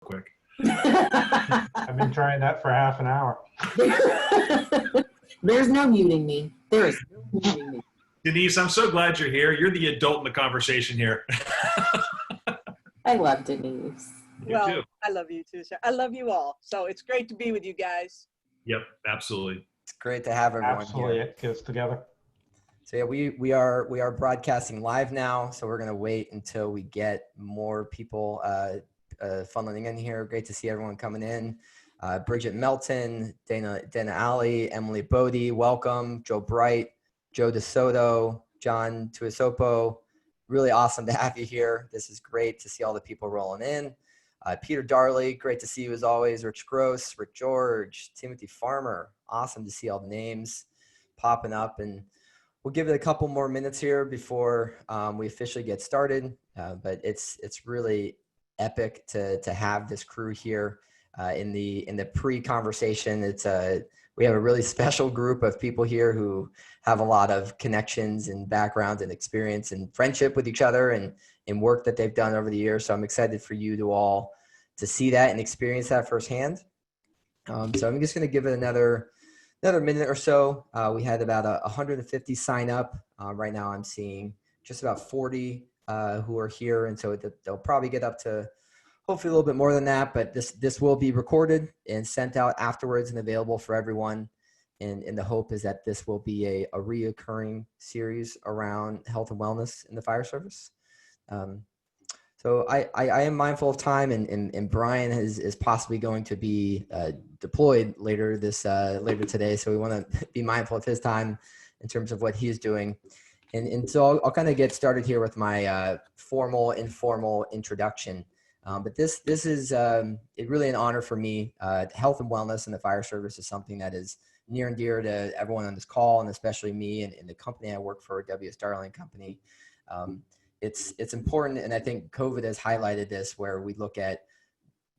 quick. I've been trying that for half an hour. There's no muting me. There is no muting me. Denise, I'm so glad you're here. You're the adult in the conversation here. I love Denise. You too. I love you too, sir. I love you all. So it's great to be with you guys. Yep, absolutely. It's great to have everyone Absolutely, here. it goes together. So yeah, we are broadcasting live now. So we're gonna wait until we get more people funneling in here. Great to see everyone coming in. Bridget Melton, Dana Ali, Emily Bodie, welcome. Joe Bright, Joe DeSoto, John Tuisopo. Really awesome to have you here. This is great to see all the people rolling in. Peter Darley, great to see you as always. Rich Gross, Rick George, Timothy Farmer. Awesome to see all the names popping up. And we'll give it a couple more minutes here before we officially get started. But it's really epic to have this crew here in the pre-conversation. We have a really special group of people here who have a lot of connections and background and experience and friendship with each other and work that they've done over the years. So I'm excited for you to see that and experience that firsthand. So I'm just going to give it another minute or so. We had about 150 sign up. Right now I'm seeing just about 40 who are here. And so they'll probably get up to hopefully a little bit more than that, but this will be recorded and sent out afterwards and available for everyone. And the hope is that this will be a reoccurring series around health and wellness in the fire service. So I am mindful of time, and Brian is possibly going to be deployed later today. So we want to be mindful of his time in terms of what he's doing. And so I'll kind of get started here with my formal, informal introduction. But this is really an honor for me. Health and wellness in the fire service is something that is near and dear to everyone on this call, and especially me and the company I work for, W. Starling Company. It's important, and I think COVID has highlighted this, where we look at,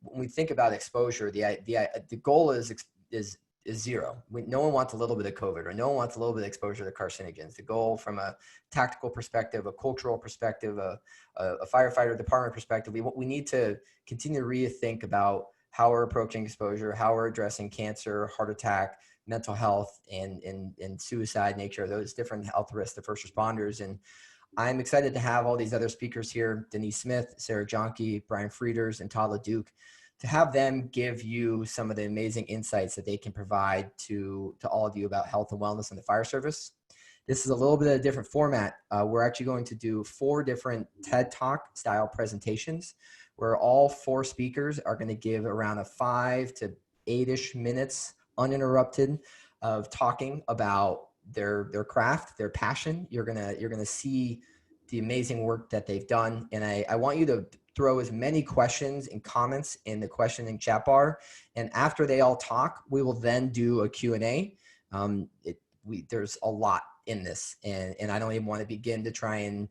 when we think about exposure, the goal is zero. No one wants a little bit of COVID, or no one wants a little bit of exposure to carcinogens. The goal from a tactical perspective, a cultural perspective, a firefighter department perspective, we need to continue to rethink about how we're approaching exposure, how we're addressing cancer, heart attack, mental health, and suicide nature, those different health risks to first responders. And I'm excited to have all these other speakers here, Denise Smith, Sarah Jonke, Brian Frieders, and Todd LeDuc, to have them give you some of the amazing insights that they can provide to all of you about health and wellness in the fire service. This is a little bit of a different format. We're actually going to do 4 different TED Talk style presentations, where all 4 speakers are going to give around a 5 to 8-ish minutes uninterrupted of talking about their craft, their passion. You're gonna see the amazing work that they've done. And I want you to throw as many questions and comments in the questioning chat bar. And after they all talk, we will then do a Q&A. There's a lot in this, and I don't even want to begin to try and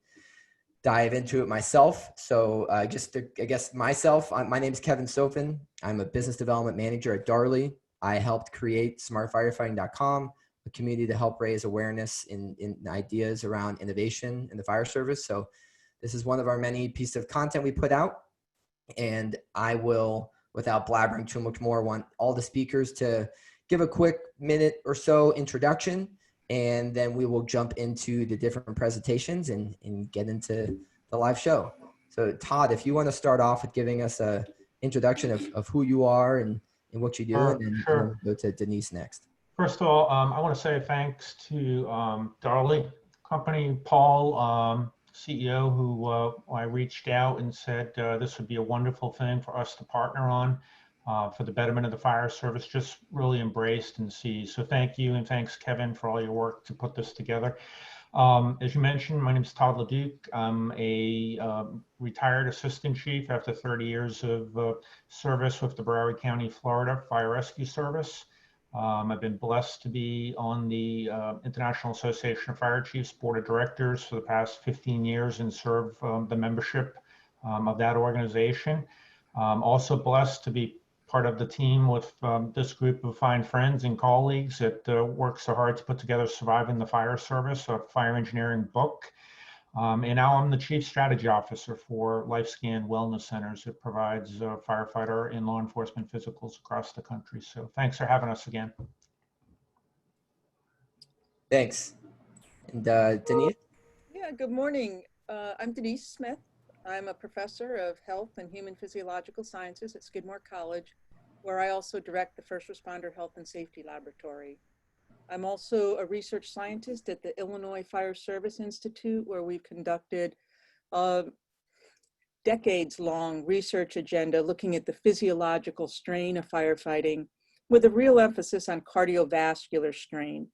dive into it myself. So I guess myself, my name is Kevin Sofin. I'm a business development manager at Darley. I helped create smartfirefighting.com, a community to help raise awareness in ideas around innovation in the fire service. So this is one of our many pieces of content we put out. And I will, without blabbering too much more, want all the speakers to give a quick minute or so introduction, and then we will jump into the different presentations and get into the live show. So Todd, if you want to start off with giving us a introduction of who you are and what you do, and then we'll go to Denise next. First of all, I want to say thanks to Darley Company, Paul, CEO, who I reached out and said this would be a wonderful thing for us to partner on for the betterment of the fire service. Just really embraced and see. So thank you, and thanks, Kevin, for all your work to put this together. As you mentioned, my name is Todd LeDuc. I'm a retired assistant chief after 30 years of service with the Broward County, Florida Fire Rescue Service. I've been blessed to be on the International Association of Fire Chiefs Board of Directors for the past 15 years and serve the membership of that organization. Also blessed to be part of the team with this group of fine friends and colleagues that work so hard to put together Surviving the Fire Service, a fire engineering book. And now I'm the Chief Strategy Officer for LifeScan Wellness Centers. It provides firefighter and law enforcement physicals across the country. So thanks for having us again. Thanks. And Denise? Yeah, good morning. I'm Denise Smith. I'm a professor of health and human physiological sciences at Skidmore College, where I also direct the First Responder Health and Safety Laboratory. I'm also a research scientist at the Illinois Fire Service Institute, where we've conducted a decades-long research agenda looking at the physiological strain of firefighting with a real emphasis on cardiovascular strain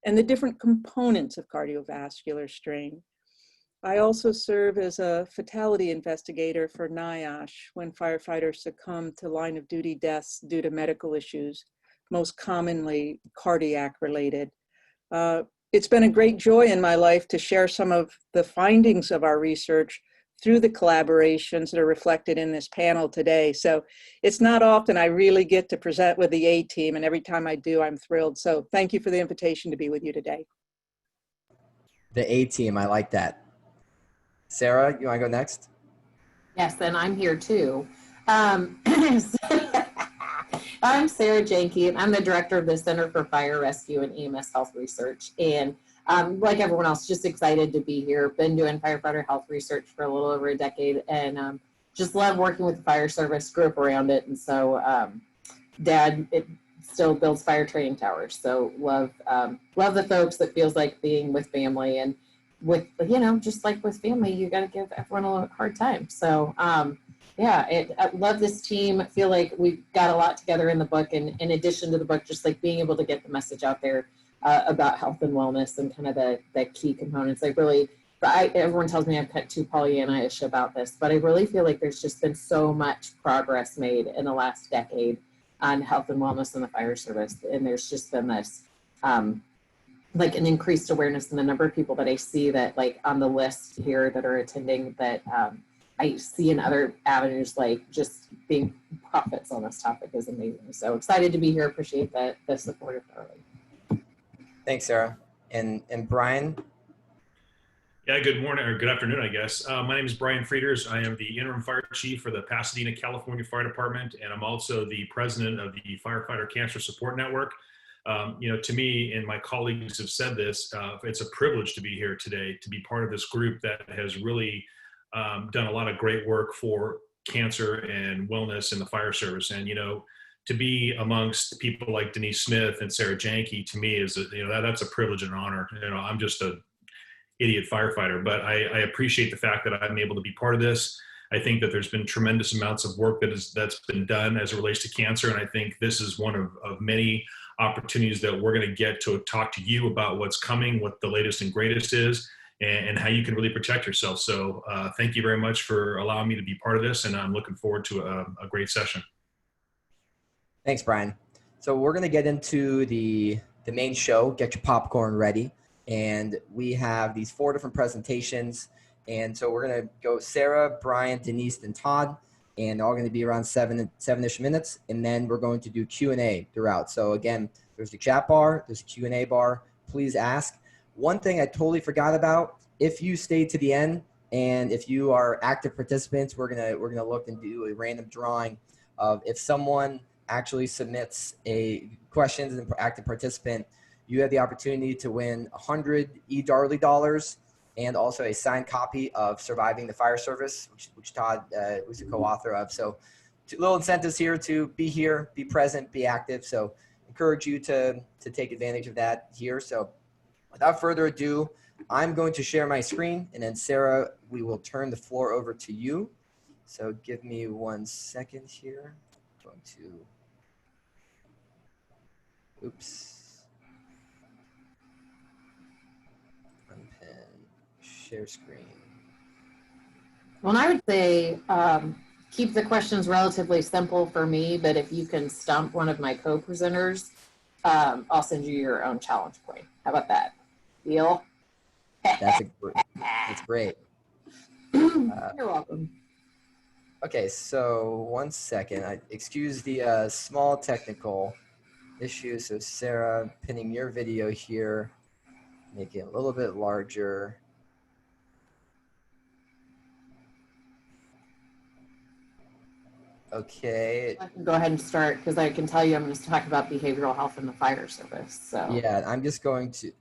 and the different components of cardiovascular strain. I also serve as a fatality investigator for NIOSH when firefighters succumb to line of duty deaths due to medical issues, most commonly cardiac related. It's been a great joy in my life to share some of the findings of our research through the collaborations that are reflected in this panel today. So it's not often I really get to present with the A-team, and every time I do, I'm thrilled. So thank you for the invitation to be with you today. The A-team, I like that. Sarah, you want to go next? Yes, and I'm here too. I'm Sarah Janke, and I'm the director of the Center for Fire Rescue and EMS Health Research. And like everyone else, just excited to be here. Been doing firefighter health research for a little over a decade, and just love working with the fire service, grew up around it. And so Dad still builds fire training towers. So love the folks that feels like being with family, and with, just like with family, you got to give everyone a hard time. So yeah, I love this team. I feel like we've got a lot together in the book, and in addition to the book, just like being able to get the message out there about health and wellness and kind of the key components. Everyone tells me I've cut too Pollyanna-ish about this, but I really feel like there's just been so much progress made in the last decade on health and wellness in the fire service. And there's just been this, like an increased awareness in the number of people that I see that like on the list here that are attending that I see in other avenues, like just being prophets on this topic is amazing. So excited to be here. Appreciate the support of Carly. Thanks, Sarah. And Brian? Yeah, good morning or good afternoon, I guess. My name is Brian Frieders. I am the interim fire chief for the Pasadena, California Fire Department, and I'm also the president of the Firefighter Cancer Support Network. To me, and my colleagues have said this, it's a privilege to be here today, to be part of this group that has really done a lot of great work for cancer and wellness in the fire service. And, to be amongst people like Denise Smith and Sarah Janke, to me is, that's a privilege and an honor. I'm just a idiot firefighter, but I appreciate the fact that I'm able to be part of this. I think that there's been tremendous amounts of work that's been done as it relates to cancer. And I think this is one of many opportunities that we're going to get to talk to you about what's coming, what the latest and greatest is, and how you can really protect yourself. So thank you very much for allowing me to be part of this. And I'm looking forward to a great session. Thanks, Brian. So we're going to get into the main show. Get your popcorn ready. And we have these 4 different presentations. And so we're going to go Sarah, Brian, Denise, and Todd. And they're all going to be around seven-ish minutes. And then we're going to do Q&A throughout. So again, there's the chat bar, there's the Q&A bar. Please ask. One thing I totally forgot about, if you stay to the end and if you are active participants, we're gonna look and do a random drawing of if someone actually submits a questions as an active participant, you have the opportunity to win 100 eDarley dollars and also a signed copy of Surviving the Fire Service, which Todd was a co-author of. So 2 little incentives here to be here, be present, be active. So encourage you to take advantage of that here. So without further ado, I'm going to share my screen, and then Sarah, we will turn the floor over to you. So give me 1 second here. I'm going to, oops. Unpin, share screen. Well, I would say keep the questions relatively simple for me, but if you can stump one of my co-presenters, I'll send you your own challenge point. How about that? Deal? That's great. You're welcome. Okay, so 1 second. Excuse the small technical issue. So Sarah, pinning your video here, make it a little bit larger. Okay. I can go ahead and start because I can tell you I'm going to talk about behavioral health in the fire service. So Yeah, I'm just going to,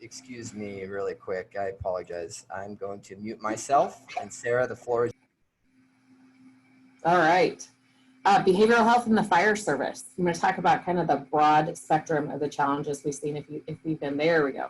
excuse me really quick. I apologize. I'm going to mute myself, and Sarah, the floor is. all right. Behavioral health in the fire service. I'm going to talk about kind of the broad spectrum of the challenges we've seen. If we've been there, we go.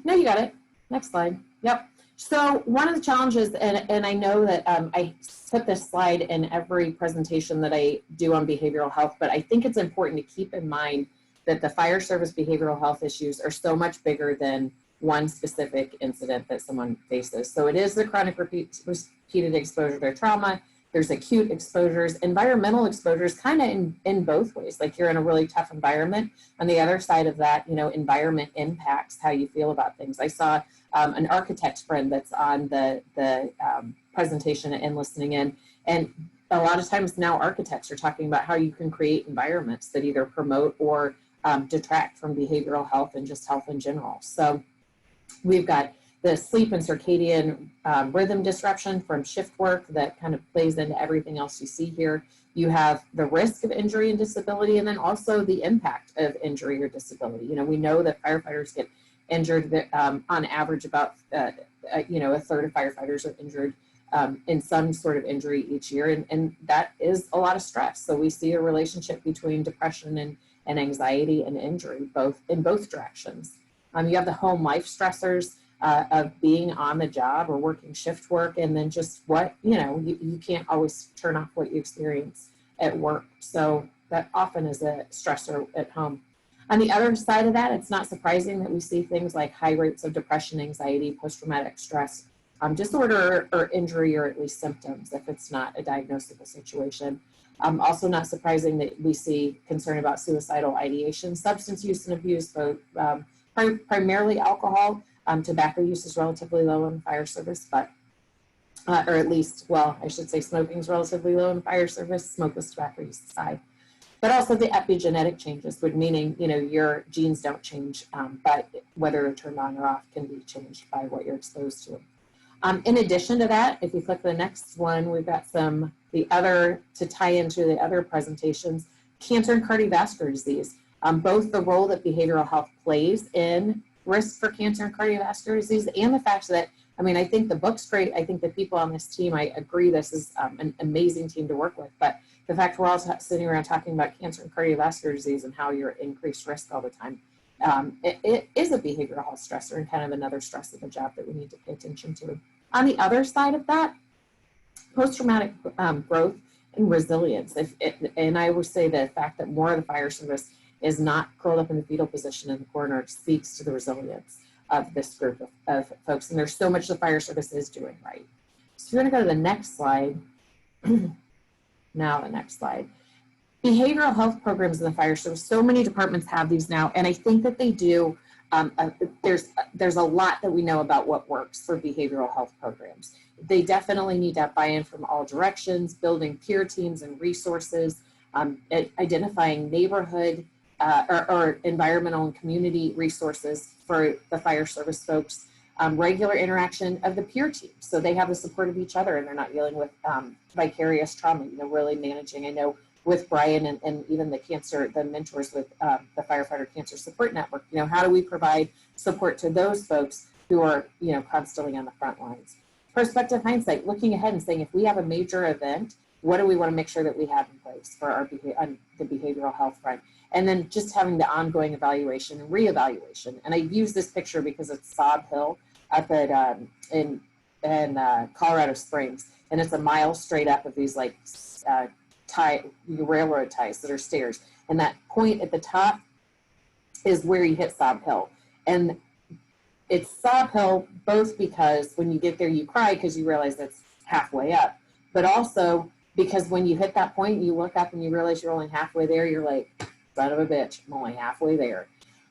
No, you got it. Next slide. Yep. So one of the challenges, and I know that I put this slide in every presentation that I do on behavioral health, but I think it's important to keep in mind that the fire service behavioral health issues are so much bigger than one specific incident that someone faces. So it is the chronic repeated exposure to trauma. There's acute exposures, environmental exposures, kind of in both ways. Like you're in a really tough environment. On the other side of that, you know, environment impacts how you feel about things. I saw an architect friend that's on the presentation and listening in, and a lot of times now architects are talking about how you can create environments that either promote or detract from behavioral health and just health in general. So we've got the sleep and circadian rhythm disruption from shift work that kind of plays into everything else you see here. You have the risk of injury and disability, and then also the impact of injury or disability. You know, we know that firefighters get injured on average about, you know, a third of firefighters are injured in some sort of injury each year, and that is a lot of stress. So we see a relationship between depression and anxiety and injury, in both directions. You have the home life stressors of being on the job or working shift work, and then just what, you know, you can't always turn off what you experience at work. So that often is a stressor at home. On the other side of that, it's not surprising that we see things like high rates of depression, anxiety, post-traumatic stress disorder, or injury, or at least symptoms if it's not a diagnosable situation. Also not surprising that we see concern about suicidal ideation, substance use and abuse, both primarily alcohol. Tobacco use is relatively low in the fire service, but, or at least, well, I should say smoking is relatively low in the fire service, smokeless tobacco use is high. But also the epigenetic changes, would meaning, you know, your genes don't change, but whether they're turned on or off can be changed by what you're exposed to. In addition to that, if you click the next one, we've got the other, to tie into the other presentations, cancer and cardiovascular disease. Both the role that behavioral health plays in risk for cancer and cardiovascular disease, and the fact that, I mean, I think the book's great. I think the people on this team, I agree this is an amazing team to work with, but the fact we're all sitting around talking about cancer and cardiovascular disease and how you're at increased risk all the time, it is a behavioral health stressor and kind of another stress of the job that we need to pay attention to. On the other side of that, post-traumatic growth and resilience. And I would say the fact that more of the fire service is not curled up in the fetal position in the corner speaks to the resilience of this group of folks. And there's so much the fire service is doing right. So we're gonna go to the next slide. Now the next slide. Behavioral health programs in the fire service. So many departments have these now, and I think that they do. There's a lot that we know about what works for behavioral health programs. They definitely need to have buy-in from all directions, building peer teams and resources, identifying neighborhood or environmental and community resources for the fire service folks, regular interaction of the peer team. So they have the support of each other and they're not dealing with vicarious trauma, you know, really managing. I know with Brian and even the mentors with the Firefighter Cancer Support Network, you know, how do we provide support to those folks who are, you know, constantly on the front lines? Prospective hindsight, looking ahead and saying, if we have a major event, what do we want to make sure that we have in place for our on the behavioral health front? And then just having the ongoing evaluation and reevaluation. And I use this picture because it's Sob Hill up at in Colorado Springs, and it's a mile straight up of these like railroad ties that are stairs. And that point at the top is where you hit Sob Hill. And it's Sob Hill both because when you get there, you cry because you realize it's halfway up, but also because when you hit that point, you look up and you realize you're only halfway there. You're like, son of a bitch, I'm only halfway there.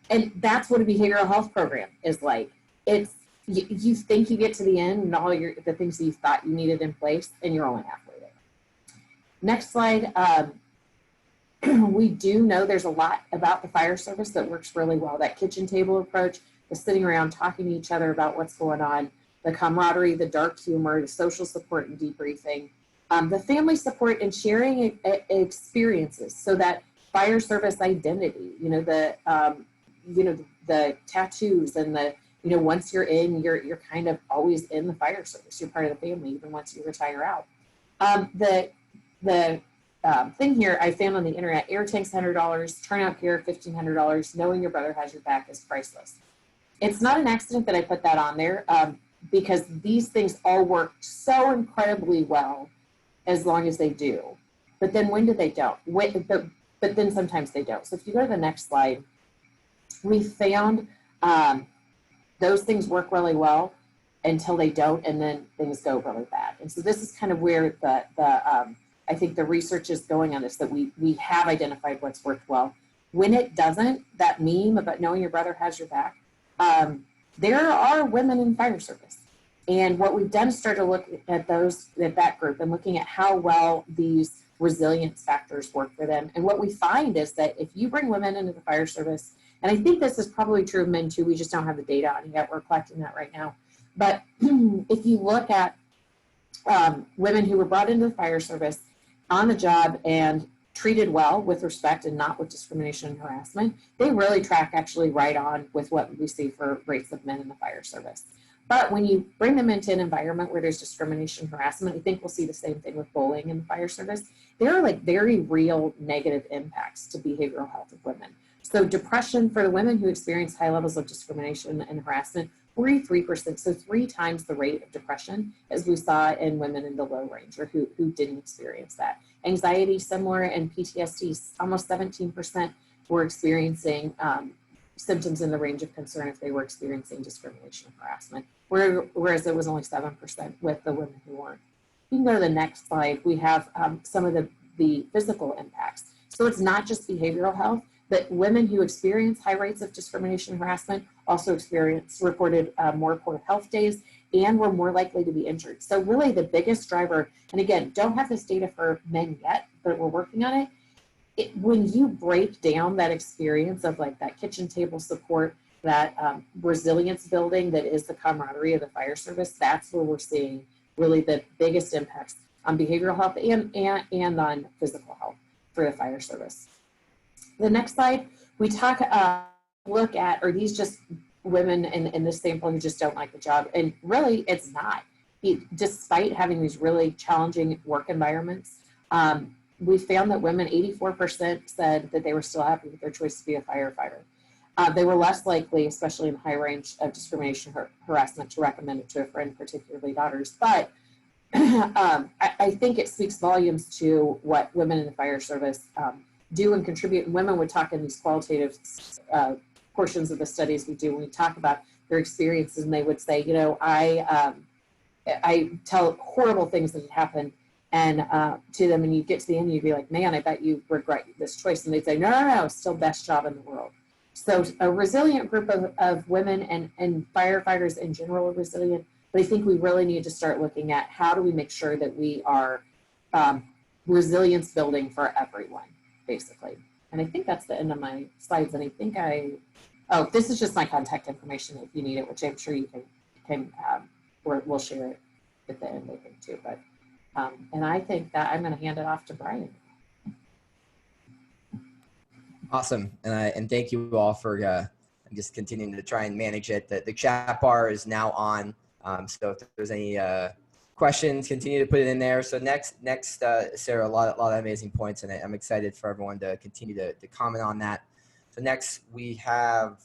And that's what a behavioral health program is like. It's, you think you get to the end and all the things that you thought you needed in place, and you're only halfway there. Next slide. We do know there's a lot about the fire service that works really well. That kitchen table approach, the sitting around talking to each other about what's going on, the camaraderie, the dark humor, the social support and debriefing. The family support and sharing experiences, so that fire service identity, the tattoos and the, once you're in, you're kind of always in the fire service. You're part of the family, even once you retire out. The thing here I found on the internet: air tanks $100, turnout gear $1,500, knowing your brother has your back is priceless. It's not an accident that I put that on there, because these things all work so incredibly well as long as they do. But then when do they don't? But then sometimes they don't. So if you go to the next slide, we found those things work really well until they don't, and then things go really bad. And so this is kind of where I think the research is going on this, that we have identified what's worked well. When it doesn't, that meme about knowing your brother has your back, there are women in fire service. And what we've done is start to look at that group and looking at how well these resilience factors work for them. And what we find is that if you bring women into the fire service, and I think this is probably true of men too, we just don't have the data on it yet, we're collecting that right now. But if you look at women who were brought into the fire service on the job and treated well with respect and not with discrimination and harassment, they really track actually right on with what we see for rates of men in the fire service. But when you bring them into an environment where there's discrimination and harassment, I think we'll see the same thing with bullying in the fire service. There are like very real negative impacts to behavioral health of women. So depression for the women who experience high levels of discrimination and harassment, 43%, so 3 times the rate of depression as we saw in women in the low range or who didn't experience that. Anxiety, similar, and PTSD, almost 17% were experiencing symptoms in the range of concern if they were experiencing discrimination and harassment, whereas it was only 7% with the women who weren't. You can go to the next slide. We have some of the physical impacts. So it's not just behavioral health, but women who experience high rates of discrimination and harassment also reported more poor health days and were more likely to be injured. So really the biggest driver, and again, don't have this data for men yet, but we're working on it. When you break down that experience of like that kitchen table support, that resilience building that is the camaraderie of the fire service, that's where we're seeing really the biggest impacts on behavioral health and on physical health for the fire service. The next slide, we look at, are these just women in this sample who just don't like the job? And really, it's not. Despite having these really challenging work environments, we found that women, 84% said that they were still happy with their choice to be a firefighter. They were less likely, especially in high range of discrimination or harassment, to recommend it to a friend, particularly daughters. But I think it speaks volumes to what women in the fire service do and contribute. And women would talk in these qualitative portions of the studies we do when we talk about their experiences, and they would say, I tell horrible things that had happened and to them, and you get to the end and you'd be like, man, I bet you regret this choice. And they'd say, no, still best job in the world. So a resilient group of women and firefighters in general are resilient, but I think we really need to start looking at how do we make sure that we are resilience building for everyone, basically. And I think that's the end of my slides. And I think this is just my contact information if you need it, which I'm sure you can we'll share it at the end, I think, too. But and I think that I'm going to hand it off to Brian. Awesome. And thank you all for just continuing to try and manage it. The chat bar is now on. So if there's any questions, continue to put it in there. So next, Sarah, a lot of amazing points, and I'm excited for everyone to continue to comment on that. So next we have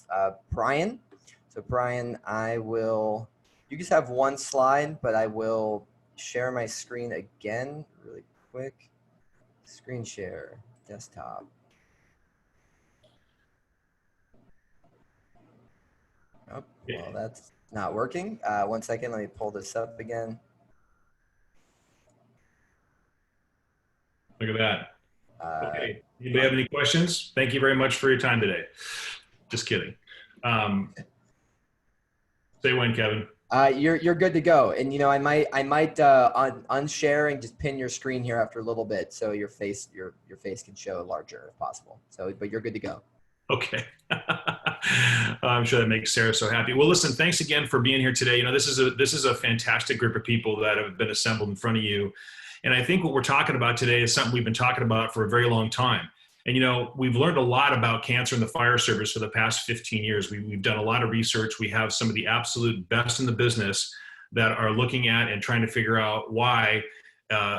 Brian. So Brian, you just have one slide, but I will share my screen again really quick. Screen share, desktop. Oh, well, that's not working. 1 second, let me pull this up again. Look at that. Okay, anybody have any questions? Thank you very much for your time today. Just kidding. Say when, Kevin. You're good to go. And I might unshare and just pin your screen here after a little bit, so your face can show larger if possible. So, but you're good to go. Okay. I'm sure that makes Sarah so happy. Well, listen, thanks again for being here today. This is a fantastic group of people that have been assembled in front of you. And I think what we're talking about today is something we've been talking about for a very long time. And, you know, we've learned a lot about cancer in the fire service for the past 15 years. We've done a lot of research. We have some of the absolute best in the business that are looking at and trying to figure out why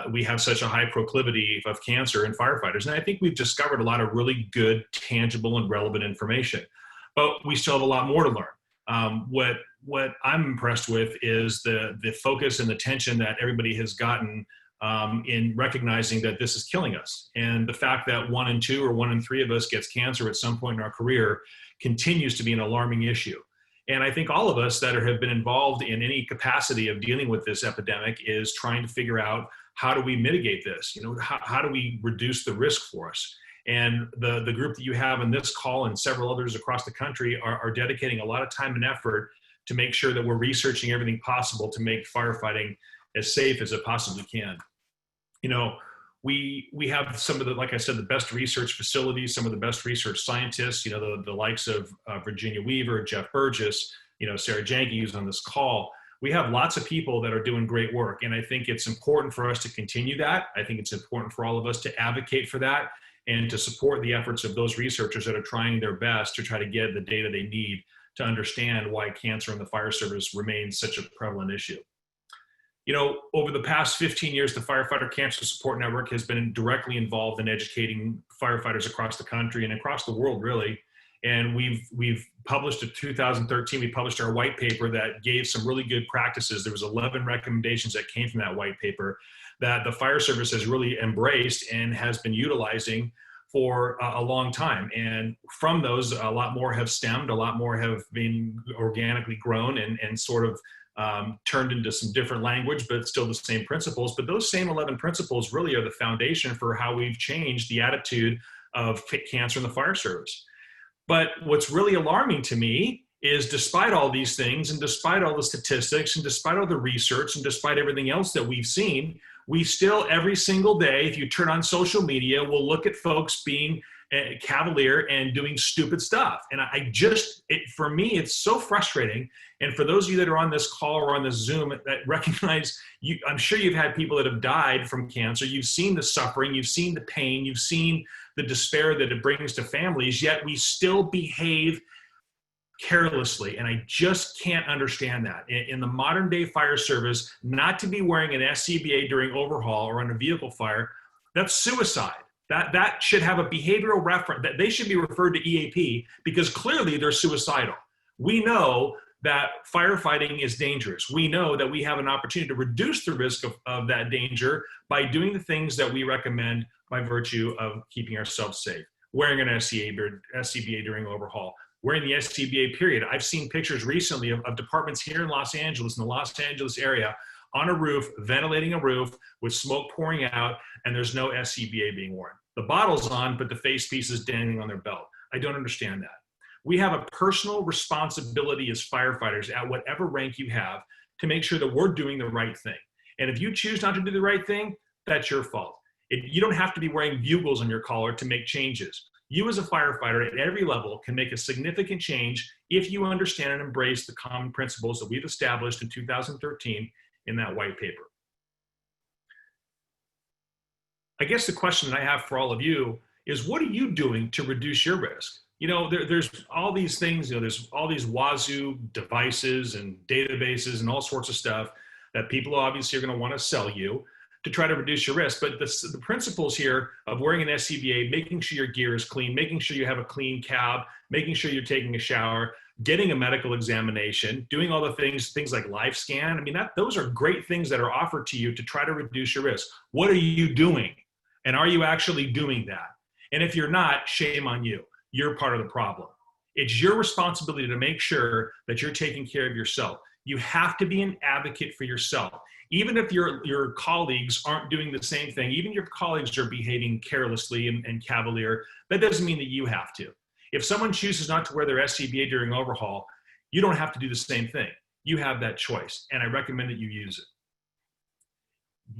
we have such a high proclivity of cancer in firefighters. And I think we've discovered a lot of really good, tangible, and relevant information. But we still have a lot more to learn. What I'm impressed with is the focus and the attention that everybody has gotten in recognizing that this is killing us. And the fact that 1 in 2 or 1 in 3 of us gets cancer at some point in our career continues to be an alarming issue. And I think all of us that have been involved in any capacity of dealing with this epidemic is trying to figure out, how do we mitigate this? You know, how do we reduce the risk for us? And the group that you have in this call and several others across the country are dedicating a lot of time and effort to make sure that we're researching everything possible to make firefighting as safe as it possibly can. You know, we have some of the, like I said, the best research facilities, some of the best research scientists, you know, the likes of Virginia Weaver, Jeff Burgess, you know, Sarah Janke, who's on this call. We have lots of people that are doing great work. And I think it's important for us to continue that. I think it's important for all of us to advocate for that and to support the efforts of those researchers that are trying their best to try to get the data they need to understand why cancer in the fire service remains such a prevalent issue. You know, over the past 15 years, the Firefighter Cancer Support Network has been directly involved in educating firefighters across the country and across the world, really. And we've published in 2013, we published our white paper that gave some really good practices. There was 11 recommendations that came from that white paper that the fire service has really embraced and has been utilizing for a long time. And from those, a lot more have stemmed, a lot more have been organically grown and sort of turned into some different language, but still the same principles. But those same 11 principles really are the foundation for how we've changed the attitude of cancer in the fire service. But what's really alarming to me is, despite all these things and despite all the statistics and despite all the research and despite everything else that we've seen, we still every single day, if you turn on social media, will look at folks being cavalier and doing stupid stuff. And for me, it's so frustrating. And for those of you that are on this call or on this Zoom that recognize, I'm sure you've had people that have died from cancer. You've seen the suffering, you've seen the pain, you've seen the despair that it brings to families, yet we still behave carelessly. And I just can't understand that. In the modern day fire service, not to be wearing an SCBA during overhaul or on a vehicle fire, that's suicide. That should have a behavioral reference, that they should be referred to EAP, because clearly they're suicidal. We know that firefighting is dangerous. We know that we have an opportunity to reduce the risk of that danger by doing the things that we recommend by virtue of keeping ourselves safe. Wearing an SCBA during overhaul, wearing the SCBA period. I've seen pictures recently of departments here in Los Angeles, in the Los Angeles area, on a roof, ventilating a roof with smoke pouring out, and there's no SCBA being worn. The bottle's on, but the face piece is dangling on their belt. I don't understand that. We have a personal responsibility as firefighters at whatever rank you have to make sure that we're doing the right thing. And if you choose not to do the right thing, that's your fault. You don't have to be wearing bugles on your collar to make changes. You as a firefighter at every level can make a significant change if you understand and embrace the common principles that we've established in 2013 in that white paper. I guess the question that I have for all of you is, what are you doing to reduce your risk? You know, there's all these things, you know, there's all these wazoo devices and databases and all sorts of stuff that people obviously are going to want to sell you to try to reduce your risk. But the principles here of wearing an SCBA, making sure your gear is clean, making sure you have a clean cab, making sure you're taking a shower, getting a medical examination, doing all the things like live scan. I mean, those are great things that are offered to you to try to reduce your risk. What are you doing? And are you actually doing that? And if you're not, shame on you. You're part of the problem. It's your responsibility to make sure that you're taking care of yourself. You have to be an advocate for yourself. Even if your colleagues aren't doing the same thing, even your colleagues are behaving carelessly and cavalier, that doesn't mean that you have to. If someone chooses not to wear their SCBA during overhaul, you don't have to do the same thing. You have that choice, and I recommend that you use it.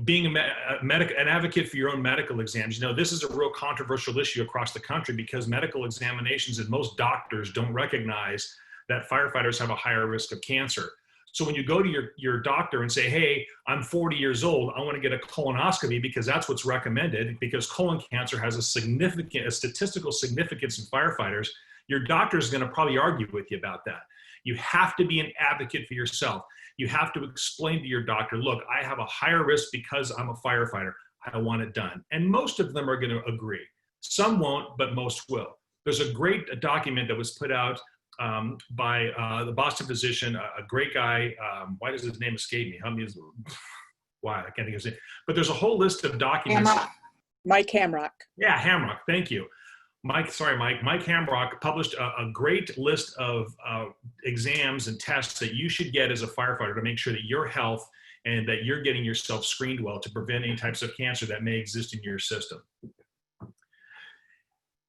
Being an advocate for your own medical exams, you know, this is a real controversial issue across the country because medical examinations and most doctors don't recognize that firefighters have a higher risk of cancer. So when you go to your doctor and say, hey, I'm 40 years old, I want to get a colonoscopy because that's what's recommended, because colon cancer has a statistical significance in firefighters, your doctor is going to probably argue with you about that. You have to be an advocate for yourself. You have to explain to your doctor, look, I have a higher risk because I'm a firefighter. I want it done. And most of them are going to agree. Some won't, but most will. There's a great document that was put out by the Boston physician, a great guy. Why does his name escape me? Why? I can't think of his name. But there's a whole list of documents. Mike Hamrock. Yeah, Hamrock. Thank you. Mike Hamrock published a great list of exams and tests that you should get as a firefighter to make sure that your health and that you're getting yourself screened well to prevent any types of cancer that may exist in your system.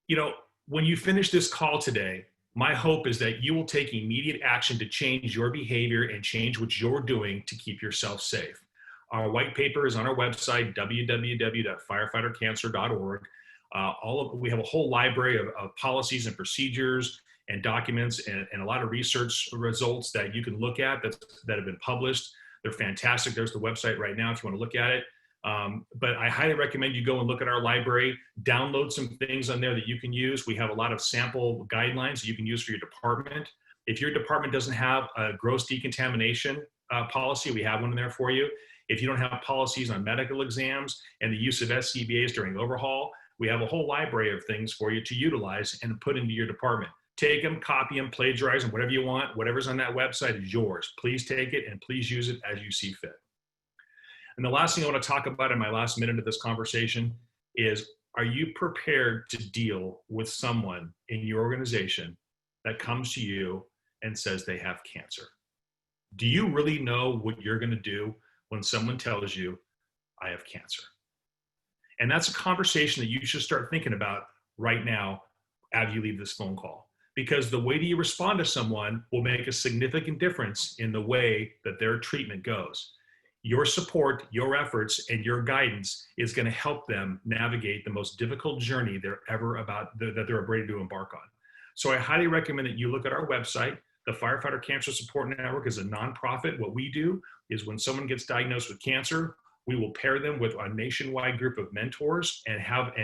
You know, when you finish this call today, my hope is that you will take immediate action to change your behavior and change what you're doing to keep yourself safe. Our white paper is on our website, www.firefightercancer.org. We have a whole library of policies and procedures and documents and a lot of research results that you can look at that have been published. They're fantastic. There's the website right now if you want to look at it. But I highly recommend you go and look at our library, download some things on there that you can use. We have a lot of sample guidelines that you can use for your department. If your department doesn't have a gross decontamination policy, we have one in there for you. If you don't have policies on medical exams and the use of SCBAs during overhaul, we have a whole library of things for you to utilize and put into your department. Take them, copy them, plagiarize them, whatever you want. Whatever's on that website is yours. Please take it and please use it as you see fit. And the last thing I want to talk about in my last minute of this conversation is, are you prepared to deal with someone in your organization that comes to you and says they have cancer? Do you really know what you're going to do when someone tells you, I have cancer? And that's a conversation that you should start thinking about right now as you leave this phone call. Because the way that you respond to someone will make a significant difference in the way that their treatment goes. Your support, your efforts, and your guidance is going to help them navigate the most difficult journey that they're ready to embark on. So I highly recommend that you look at our website. The Firefighter Cancer Support Network is a nonprofit. What we do is when someone gets diagnosed with cancer, we will pair them with a nationwide group of mentors and have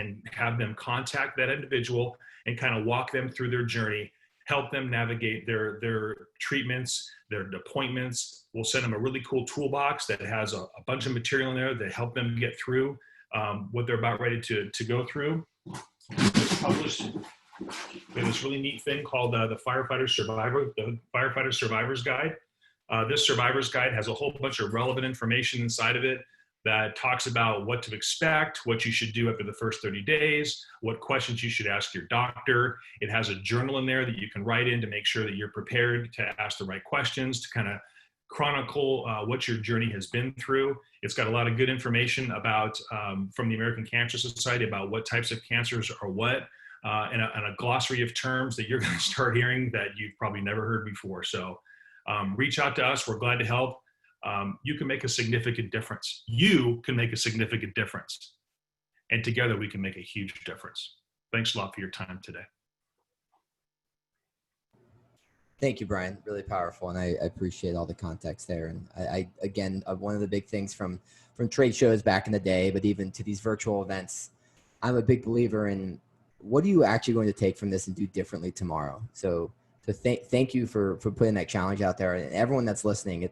them contact that individual and kind of walk them through their journey, help them navigate their treatments, their appointments. We'll send them a really cool toolbox that has a bunch of material in there that help them get through what they're about ready to go through. It's published. We have this really neat thing called the Firefighter Survivor's Guide. This Survivor's Guide has a whole bunch of relevant information inside of it that talks about what to expect, what you should do after the first 30 days, what questions you should ask your doctor. It has a journal in there that you can write in to make sure that you're prepared to ask the right questions, to kind of chronicle what your journey has been through. It's got a lot of good information about from the American Cancer Society about what types of cancers are what, and a glossary of terms that you're going to start hearing that you've probably never heard before. So reach out to us. We're glad to help. You can make a significant difference. You can make a significant difference. And together we can make a huge difference. Thanks a lot for your time today. Thank you, Brian. Really powerful. And I appreciate all the context there. And I again, one of the big things from trade shows back in the day, but even to these virtual events, I'm a big believer in what are you actually going to take from this and do differently tomorrow? So thank you for putting that challenge out there. And everyone that's listening,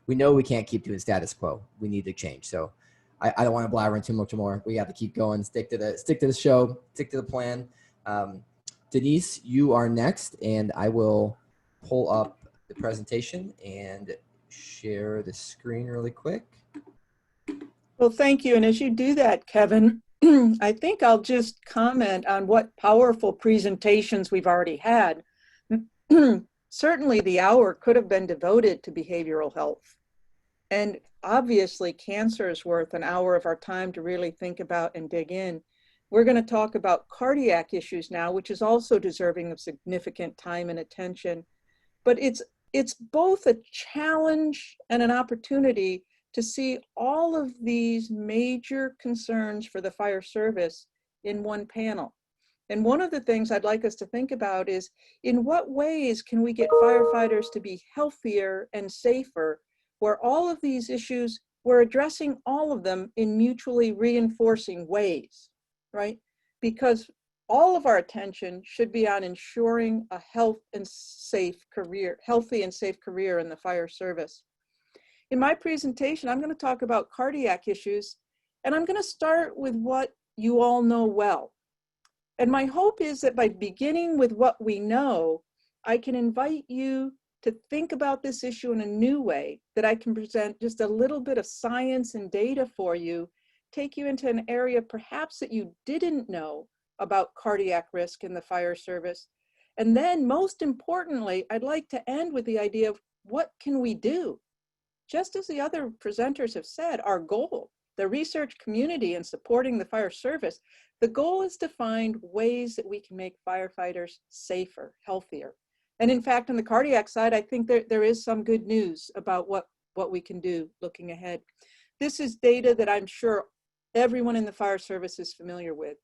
we know we can't keep doing status quo. We need to change. So I don't want to blabber in too much more. We have to keep going, stick to the show, stick to the plan. Denise, you are next, and I will pull up the presentation and share the screen really quick. Well, thank you. And as you do that, Kevin, I think I'll just comment on what powerful presentations we've already had. Certainly the hour could have been devoted to behavioral health. And obviously cancer is worth an hour of our time to really think about and dig in. We're going to talk about cardiac issues now, which is also deserving of significant time and attention. But it's both a challenge and an opportunity to see all of these major concerns for the fire service in one panel. And one of the things I'd like us to think about is, in what ways can we get firefighters to be healthier and safer, where all of these issues, we're addressing all of them in mutually reinforcing ways, right? Because all of our attention should be on ensuring a healthy and safe career in the fire service. In my presentation, I'm going to talk about cardiac issues, and I'm going to start with what you all know well. And my hope is that by beginning with what we know, I can invite you to think about this issue in a new way, that I can present just a little bit of science and data for you, take you into an area perhaps that you didn't know about cardiac risk in the fire service. And then most importantly, I'd like to end with the idea of what can we do? Just as the other presenters have said, our goal, the research community in supporting the fire service, the goal is to find ways that we can make firefighters safer, healthier. And in fact, on the cardiac side, I think there is some good news about what we can do looking ahead. This is data that I'm sure everyone in the fire service is familiar with.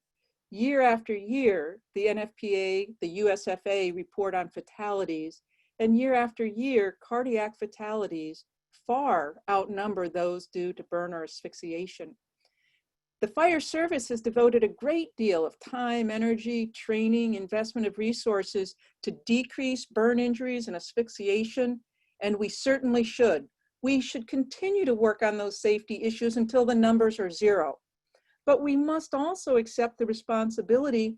Year after year, the NFPA, the USFA report on fatalities, and year after year, cardiac fatalities far outnumber those due to burn or asphyxiation. The fire service has devoted a great deal of time, energy, training, investment of resources to decrease burn injuries and asphyxiation, and we certainly should. We should continue to work on those safety issues until the numbers are zero. But we must also accept the responsibility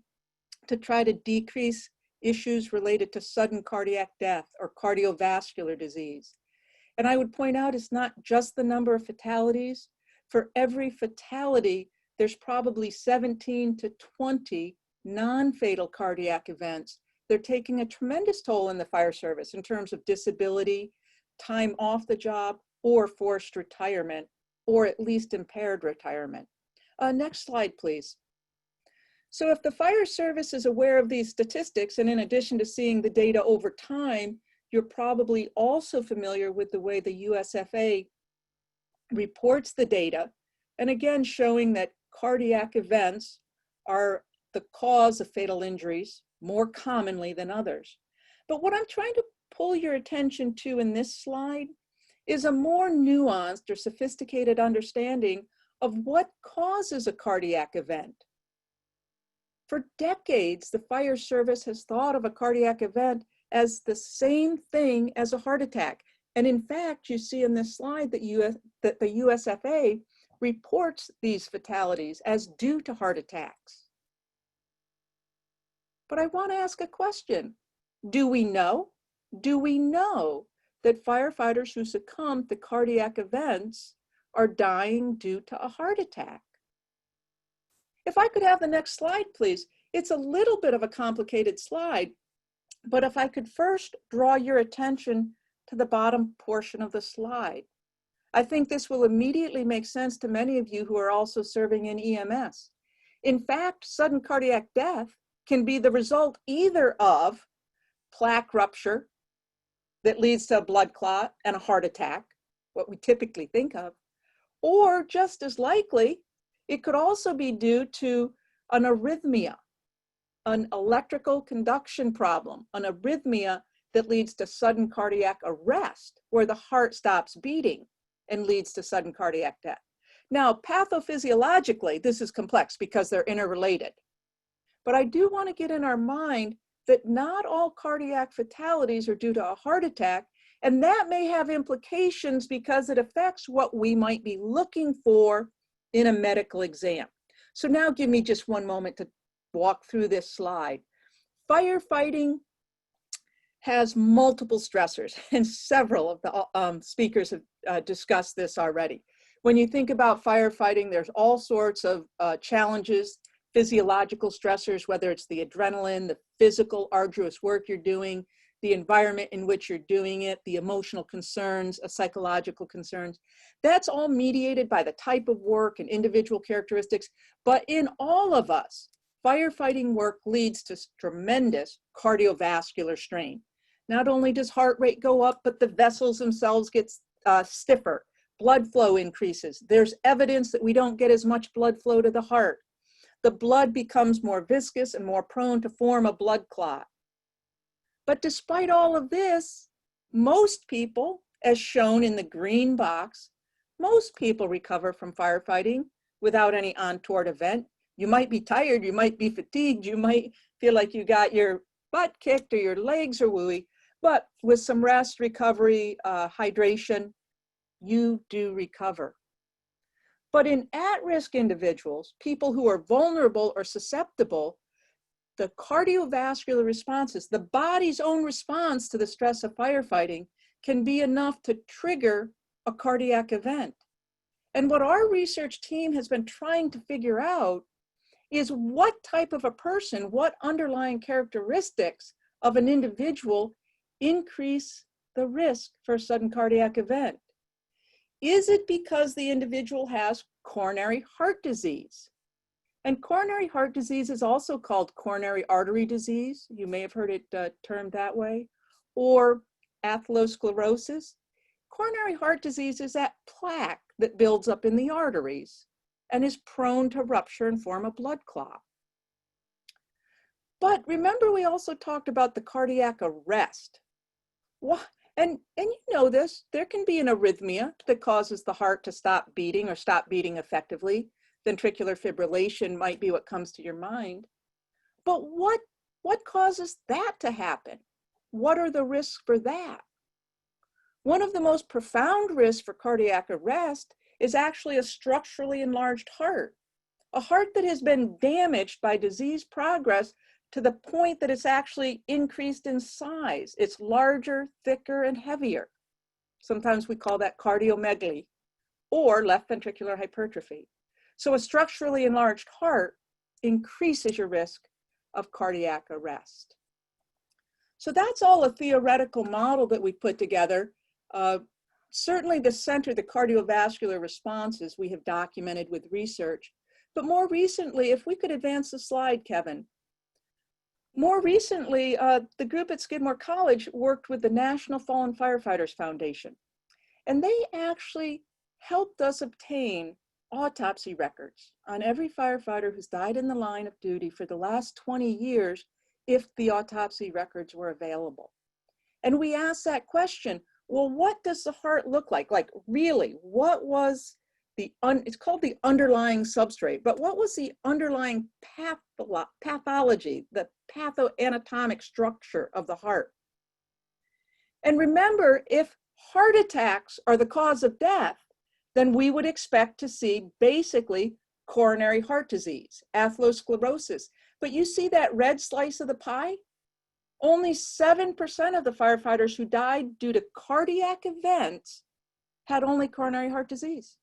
to try to decrease issues related to sudden cardiac death or cardiovascular disease. And I would point out, it's not just the number of fatalities. For every fatality, there's probably 17 to 20 non-fatal cardiac events. They're taking a tremendous toll in the fire service in terms of disability, time off the job, or forced retirement, or at least impaired retirement. Next slide, please. So if the fire service is aware of these statistics, and in addition to seeing the data over time, you're probably also familiar with the way the USFA reports the data, and again showing that cardiac events are the cause of fatal injuries more commonly than others. But what I'm trying to pull your attention to in this slide is a more nuanced or sophisticated understanding of what causes a cardiac event. For decades, the fire service has thought of a cardiac event as the same thing as a heart attack. And in fact, you see in this slide that the USFA reports these fatalities as due to heart attacks. But I want to ask a question. Do we know? Do we know that firefighters who succumb to cardiac events are dying due to a heart attack? If I could have the next slide, please. It's a little bit of a complicated slide, but if I could first draw your attention to the bottom portion of the slide. I think this will immediately make sense to many of you who are also serving in EMS. In fact, sudden cardiac death can be the result either of plaque rupture that leads to a blood clot and a heart attack, what we typically think of, or just as likely, it could also be due to an arrhythmia, an electrical conduction problem, an arrhythmia that leads to sudden cardiac arrest, where the heart stops beating and leads to sudden cardiac death. Now, pathophysiologically, this is complex because they're interrelated. But I do want to get in our mind that not all cardiac fatalities are due to a heart attack, and that may have implications because it affects what we might be looking for in a medical exam. So now give me just one moment to walk through this slide. Firefighting has multiple stressors, and several of the speakers have discussed this already. When you think about firefighting, there's all sorts of challenges, physiological stressors, whether it's the adrenaline, the physical arduous work you're doing, the environment in which you're doing it, the emotional concerns, psychological concerns. That's all mediated by the type of work and individual characteristics. But in all of us, firefighting work leads to tremendous cardiovascular strain. Not only does heart rate go up, but the vessels themselves get stiffer. Blood flow increases. There's evidence that we don't get as much blood flow to the heart. the blood becomes more viscous and more prone to form a blood clot. But despite all of this, most people, as shown in the green box, most people recover from firefighting without any untoward event. You might be tired, you might be fatigued, you might feel like you got your butt kicked or your legs are wooey, but with some rest, recovery, hydration, you do recover. But in at-risk individuals, people who are vulnerable or susceptible, the cardiovascular responses, the body's own response to the stress of firefighting, can be enough to trigger a cardiac event. And what our research team has been trying to figure out is what type of a person, what underlying characteristics of an individual increase the risk for a sudden cardiac event. Is it because the individual has coronary heart disease? And coronary heart disease is also called coronary artery disease. You may have heard it termed that way, or atherosclerosis. Coronary heart disease is that plaque that builds up in the arteries and is prone to rupture and form a blood clot. But remember, we also talked about the cardiac arrest. And you know this, there can be an arrhythmia that causes the heart to stop beating or stop beating effectively. Ventricular fibrillation might be what comes to your mind. But what causes that to happen? What are the risks for that? One of the most profound risks for cardiac arrest is actually a structurally enlarged heart, a heart that has been damaged by disease progress to the point that it's actually increased in size. It's larger, thicker, and heavier. Sometimes we call that cardiomegaly or left ventricular hypertrophy. So a structurally enlarged heart increases your risk of cardiac arrest. So that's all a theoretical model that we put together. Certainly the center, the cardiovascular responses we have documented with research. But more recently, if we could advance the slide, Kevin. More recently, the group at Skidmore College worked with the National Fallen Firefighters Foundation. And they actually helped us obtain autopsy records on every firefighter who's died in the line of duty for the last 20 years if the autopsy records were available. And we asked that question, well, what does the heart look like? Like really, what was it's called the underlying substrate, but what was the underlying pathology, the pathoanatomic structure of the heart? And remember, if heart attacks are the cause of death, then we would expect to see basically coronary heart disease, atherosclerosis. But you see that red slice of the pie? Only 7% of the firefighters who died due to cardiac events had only coronary heart disease,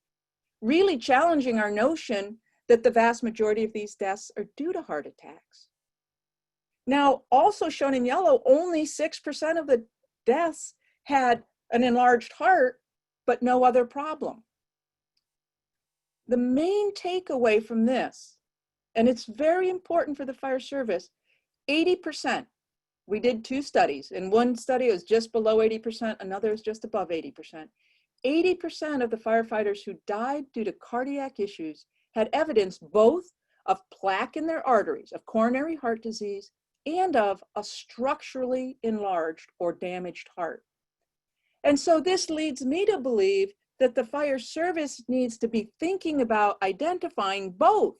really challenging our notion that the vast majority of these deaths are due to heart attacks. Now, also shown in yellow, only 6% of the deaths had an enlarged heart, but no other problem. The main takeaway from this, and it's very important for the fire service, 80%. We did 2 studies. In one study, it was just below 80%. Another is just above 80%. 80% of the firefighters who died due to cardiac issues had evidence both of plaque in their arteries, of coronary heart disease, and of a structurally enlarged or damaged heart. And so this leads me to believe that the fire service needs to be thinking about identifying both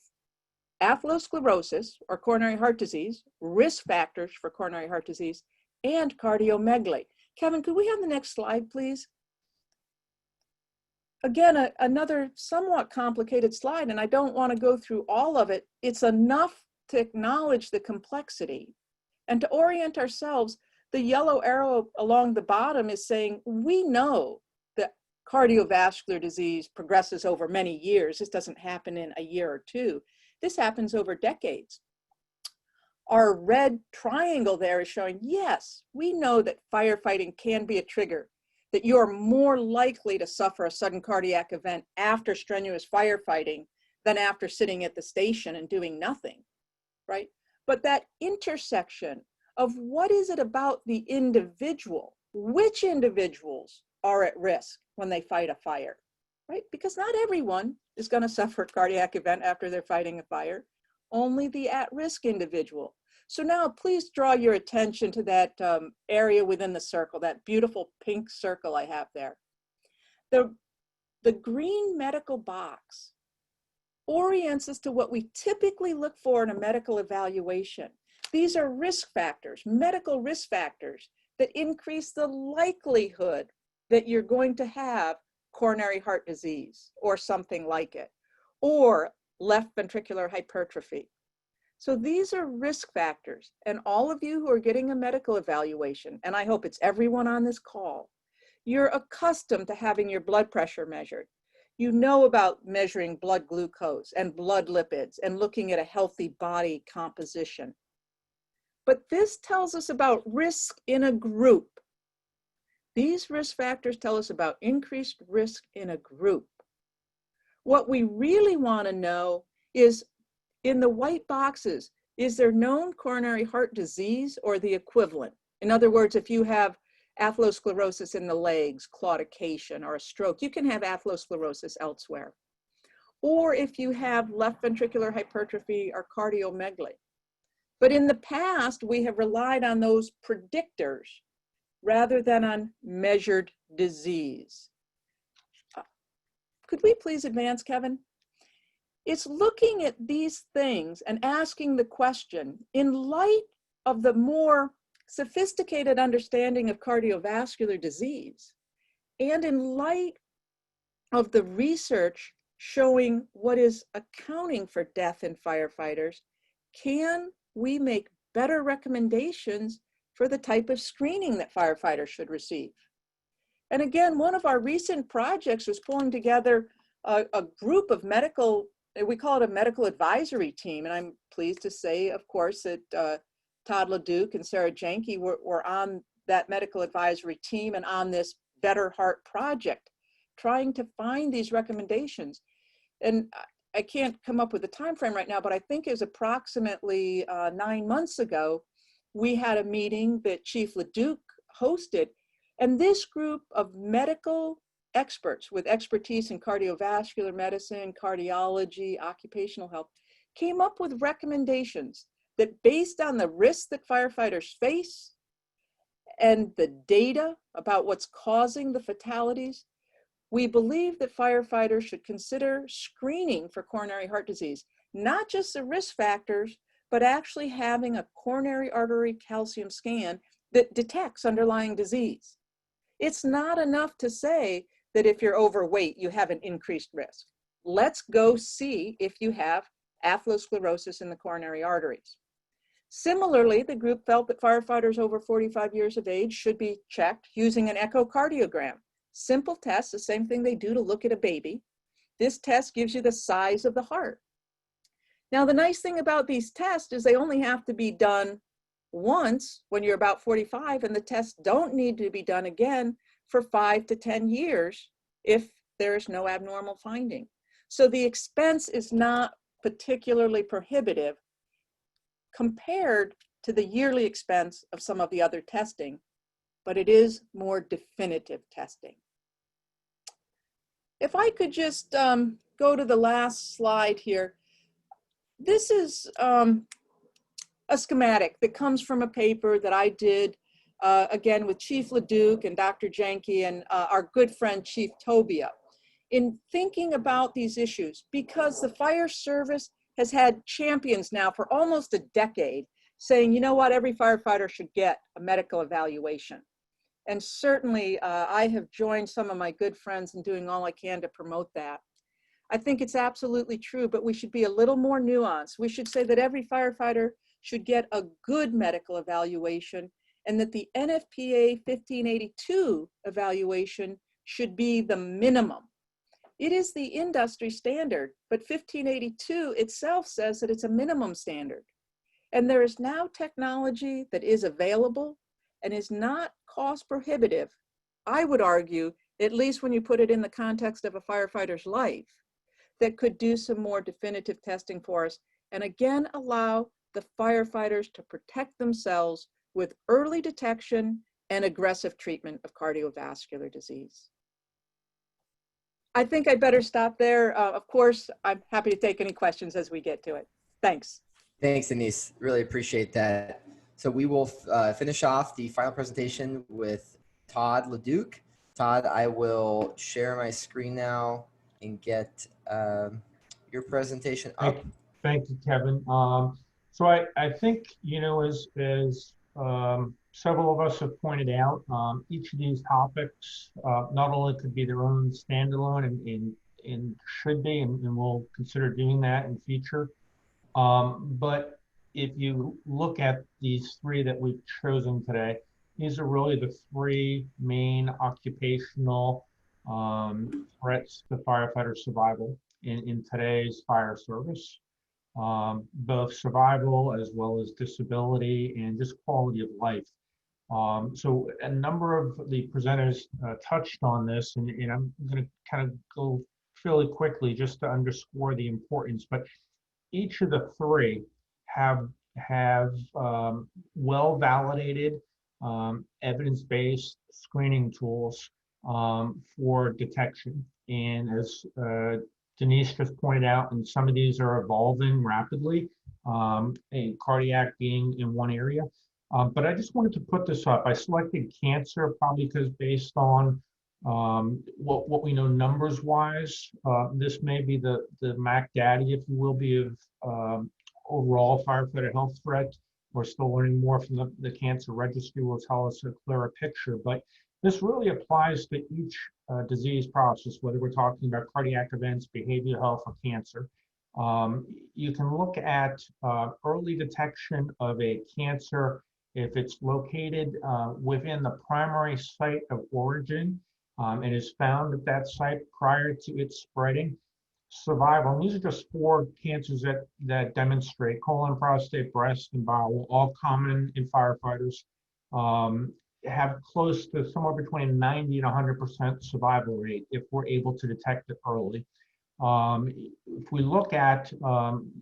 atherosclerosis or coronary heart disease, risk factors for coronary heart disease, and cardiomegaly. Kevin, could we have the next slide, please? Again, another somewhat complicated slide, and I don't want to go through all of it. It's enough to acknowledge the complexity and to orient ourselves. The yellow arrow along the bottom is saying, we know that cardiovascular disease progresses over many years. This doesn't happen in a year or two. This happens over decades. Our red triangle there is showing, yes, we know that firefighting can be a trigger, that you're more likely to suffer a sudden cardiac event after strenuous firefighting than after sitting at the station and doing nothing, right? But that intersection of what is it about the individual, which individuals are at risk when they fight a fire, right? Because not everyone is going to suffer a cardiac event after they're fighting a fire. only the at-risk individual. So now please draw your attention to that area within the circle, that beautiful pink circle I have there. The green medical box orients us to what we typically look for in a medical evaluation. These are risk factors, medical risk factors that increase the likelihood that you're going to have coronary heart disease or something like it, or left ventricular hypertrophy. So these are risk factors, and all of you who are getting a medical evaluation, and I hope it's everyone on this call, you're accustomed to having your blood pressure measured. You know about measuring blood glucose and blood lipids and looking at a healthy body composition. But this tells us about risk in a group. These risk factors tell us about increased risk in a group. What we really want to know is, in the white boxes, is there known coronary heart disease or the equivalent? In other words, if you have atherosclerosis in the legs, claudication, or a stroke, you can have atherosclerosis elsewhere. Or if you have left ventricular hypertrophy or cardiomegaly. But in the past, we have relied on those predictors rather than on measured disease. Could we please advance, Kevin? It's looking at these things and asking the question, in light of the more sophisticated understanding of cardiovascular disease, and in light of the research showing what is accounting for death in firefighters, can we make better recommendations for the type of screening that firefighters should receive? And again, one of our recent projects was pulling together a group of medical, we call it a medical advisory team. And I'm pleased to say, of course, that Todd LeDuc and Sarah Janke were on that medical advisory team and on this Better Heart project, trying to find these recommendations. And I can't come up with a time frame right now, but I think it was approximately 9 months ago, we had a meeting that Chief LeDuc hosted, and this group of medical experts with expertise in cardiovascular medicine, cardiology, occupational health, came up with recommendations that, based on the risks that firefighters face and the data about what's causing the fatalities, we believe that firefighters should consider screening for coronary heart disease, not just the risk factors, but actually having a coronary artery calcium scan that detects underlying disease. It's not enough to say that if you're overweight, you have an increased risk. Let's go see if you have atherosclerosis in the coronary arteries. Similarly, the group felt that firefighters over 45 years of age should be checked using an echocardiogram. Simple test, the same thing they do to look at a baby. This test gives you the size of the heart. Now, the nice thing about these tests is they only have to be done once when you're about 45, and the tests don't need to be done again for 5 to 10 years if there is no abnormal finding. So the expense is not particularly prohibitive compared to the yearly expense of some of the other testing, but it is more definitive testing. If I could just go to the last slide here. This is a schematic that comes from a paper that I did, again, with Chief LeDuc and Dr. Janke and our good friend, Chief Tobia, in thinking about these issues, because the fire service has had champions now for almost a decade saying, you know what, every firefighter should get a medical evaluation. And certainly I have joined some of my good friends in doing all I can to promote that. I think it's absolutely true, but we should be a little more nuanced. We should say that every firefighter should get a good medical evaluation, and that the NFPA 1582 evaluation should be the minimum. It is the industry standard, but 1582 itself says that it's a minimum standard. And there is now technology that is available and is not cost prohibitive, I would argue, at least when you put it in the context of a firefighter's life, that could do some more definitive testing for us, and again allow the firefighters to protect themselves with early detection and aggressive treatment of cardiovascular disease. I think I'd better stop there. Of course, I'm happy to take any questions as we get to it. Thanks. Thanks, Denise. Really appreciate that. So we will finish off the final presentation with Todd LeDuc. Todd, I will share my screen now and get your presentation up. Thank you, Kevin. So I think, as several of us have pointed out, each of these topics not only could be their own standalone and should be, and we'll consider doing that in future. But if you look at these three that we've chosen today, these are really the three main occupational threats to firefighter survival in today's fire service. Both survival as well as disability and just quality of life. So a number of the presenters touched on this, and I'm going to kind of go fairly quickly just to underscore the importance. But each of the three have well-validated, evidence-based screening tools for detection. And as Denise just pointed out, and some of these are evolving rapidly, and cardiac being in one area. But I just wanted to put this up. I selected cancer probably because based on what we know numbers-wise, this may be the MAC daddy, if you will, be of overall firefighter health threat. We're still learning more from the cancer registry will tell us a clearer picture. But this really applies to each disease process, whether we're talking about cardiac events, behavioral health, or cancer. You can look at early detection of a cancer if it's located within the primary site of origin and is found at that site prior to its spreading. Survival, and these are just 4 cancers that demonstrate colon, prostate, breast, and bowel, all common in firefighters. Have close to somewhere between 90 and 100% survival rate if we're able to detect it early. If we look at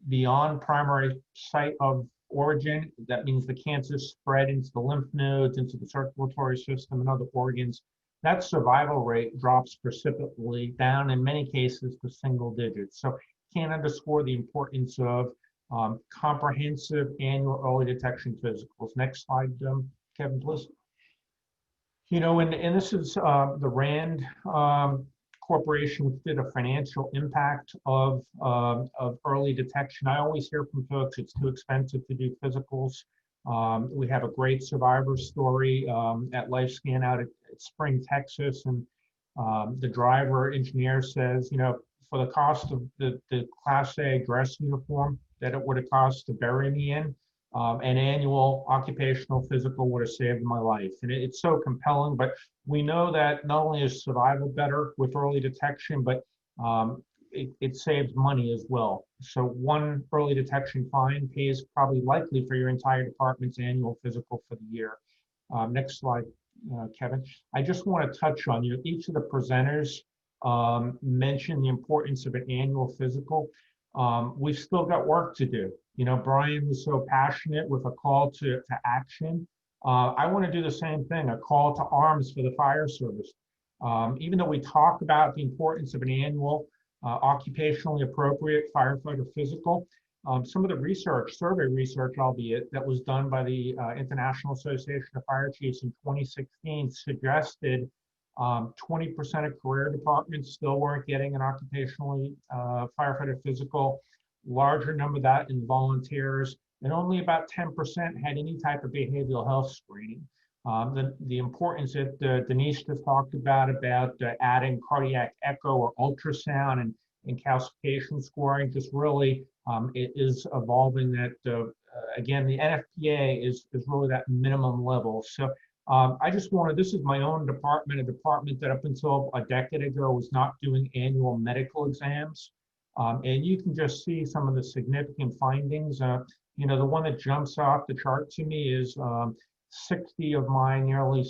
beyond primary site of origin, that means the cancer spread into the lymph nodes, into the circulatory system and other organs. That survival rate drops precipitously down in many cases to single digits. So can't underscore the importance of comprehensive annual early detection physicals. Next slide, Kevin, please. And this is the RAND Corporation, which did a financial impact of early detection. I always hear from folks it's too expensive to do physicals. We have a great survivor story at LifeScan out at Spring, Texas, and the driver engineer says, for the cost of the Class A dress uniform that it would have cost to bury me in, an annual occupational physical would have saved my life. And it's so compelling, but we know that not only is survival better with early detection, but it saves money as well. So one early detection fine pays probably likely for your entire department's annual physical for the year. Next slide, Kevin. I just want to touch on each of the presenters mentioned the importance of an annual physical. We've still got work to do. Brian was so passionate with a call to action. I want to do the same thing, a call to arms for the fire service. Even though we talk about the importance of an annual occupationally appropriate firefighter physical, some of the survey research, albeit, that was done by the International Association of Fire Chiefs in 2016 suggested 20% of career departments still weren't getting an occupationally firefighter physical, larger number of that in volunteers, and only about 10% had any type of behavioral health screening. The importance that Denise just talked about adding cardiac echo or ultrasound and calcification scoring just really it is evolving that, again, the NFPA is really that minimum level. So I just wanted, this is my own department, a department that up until a decade ago was not doing annual medical exams. And you can just see some of the significant findings. The one that jumps off the chart to me is 60 of my nearly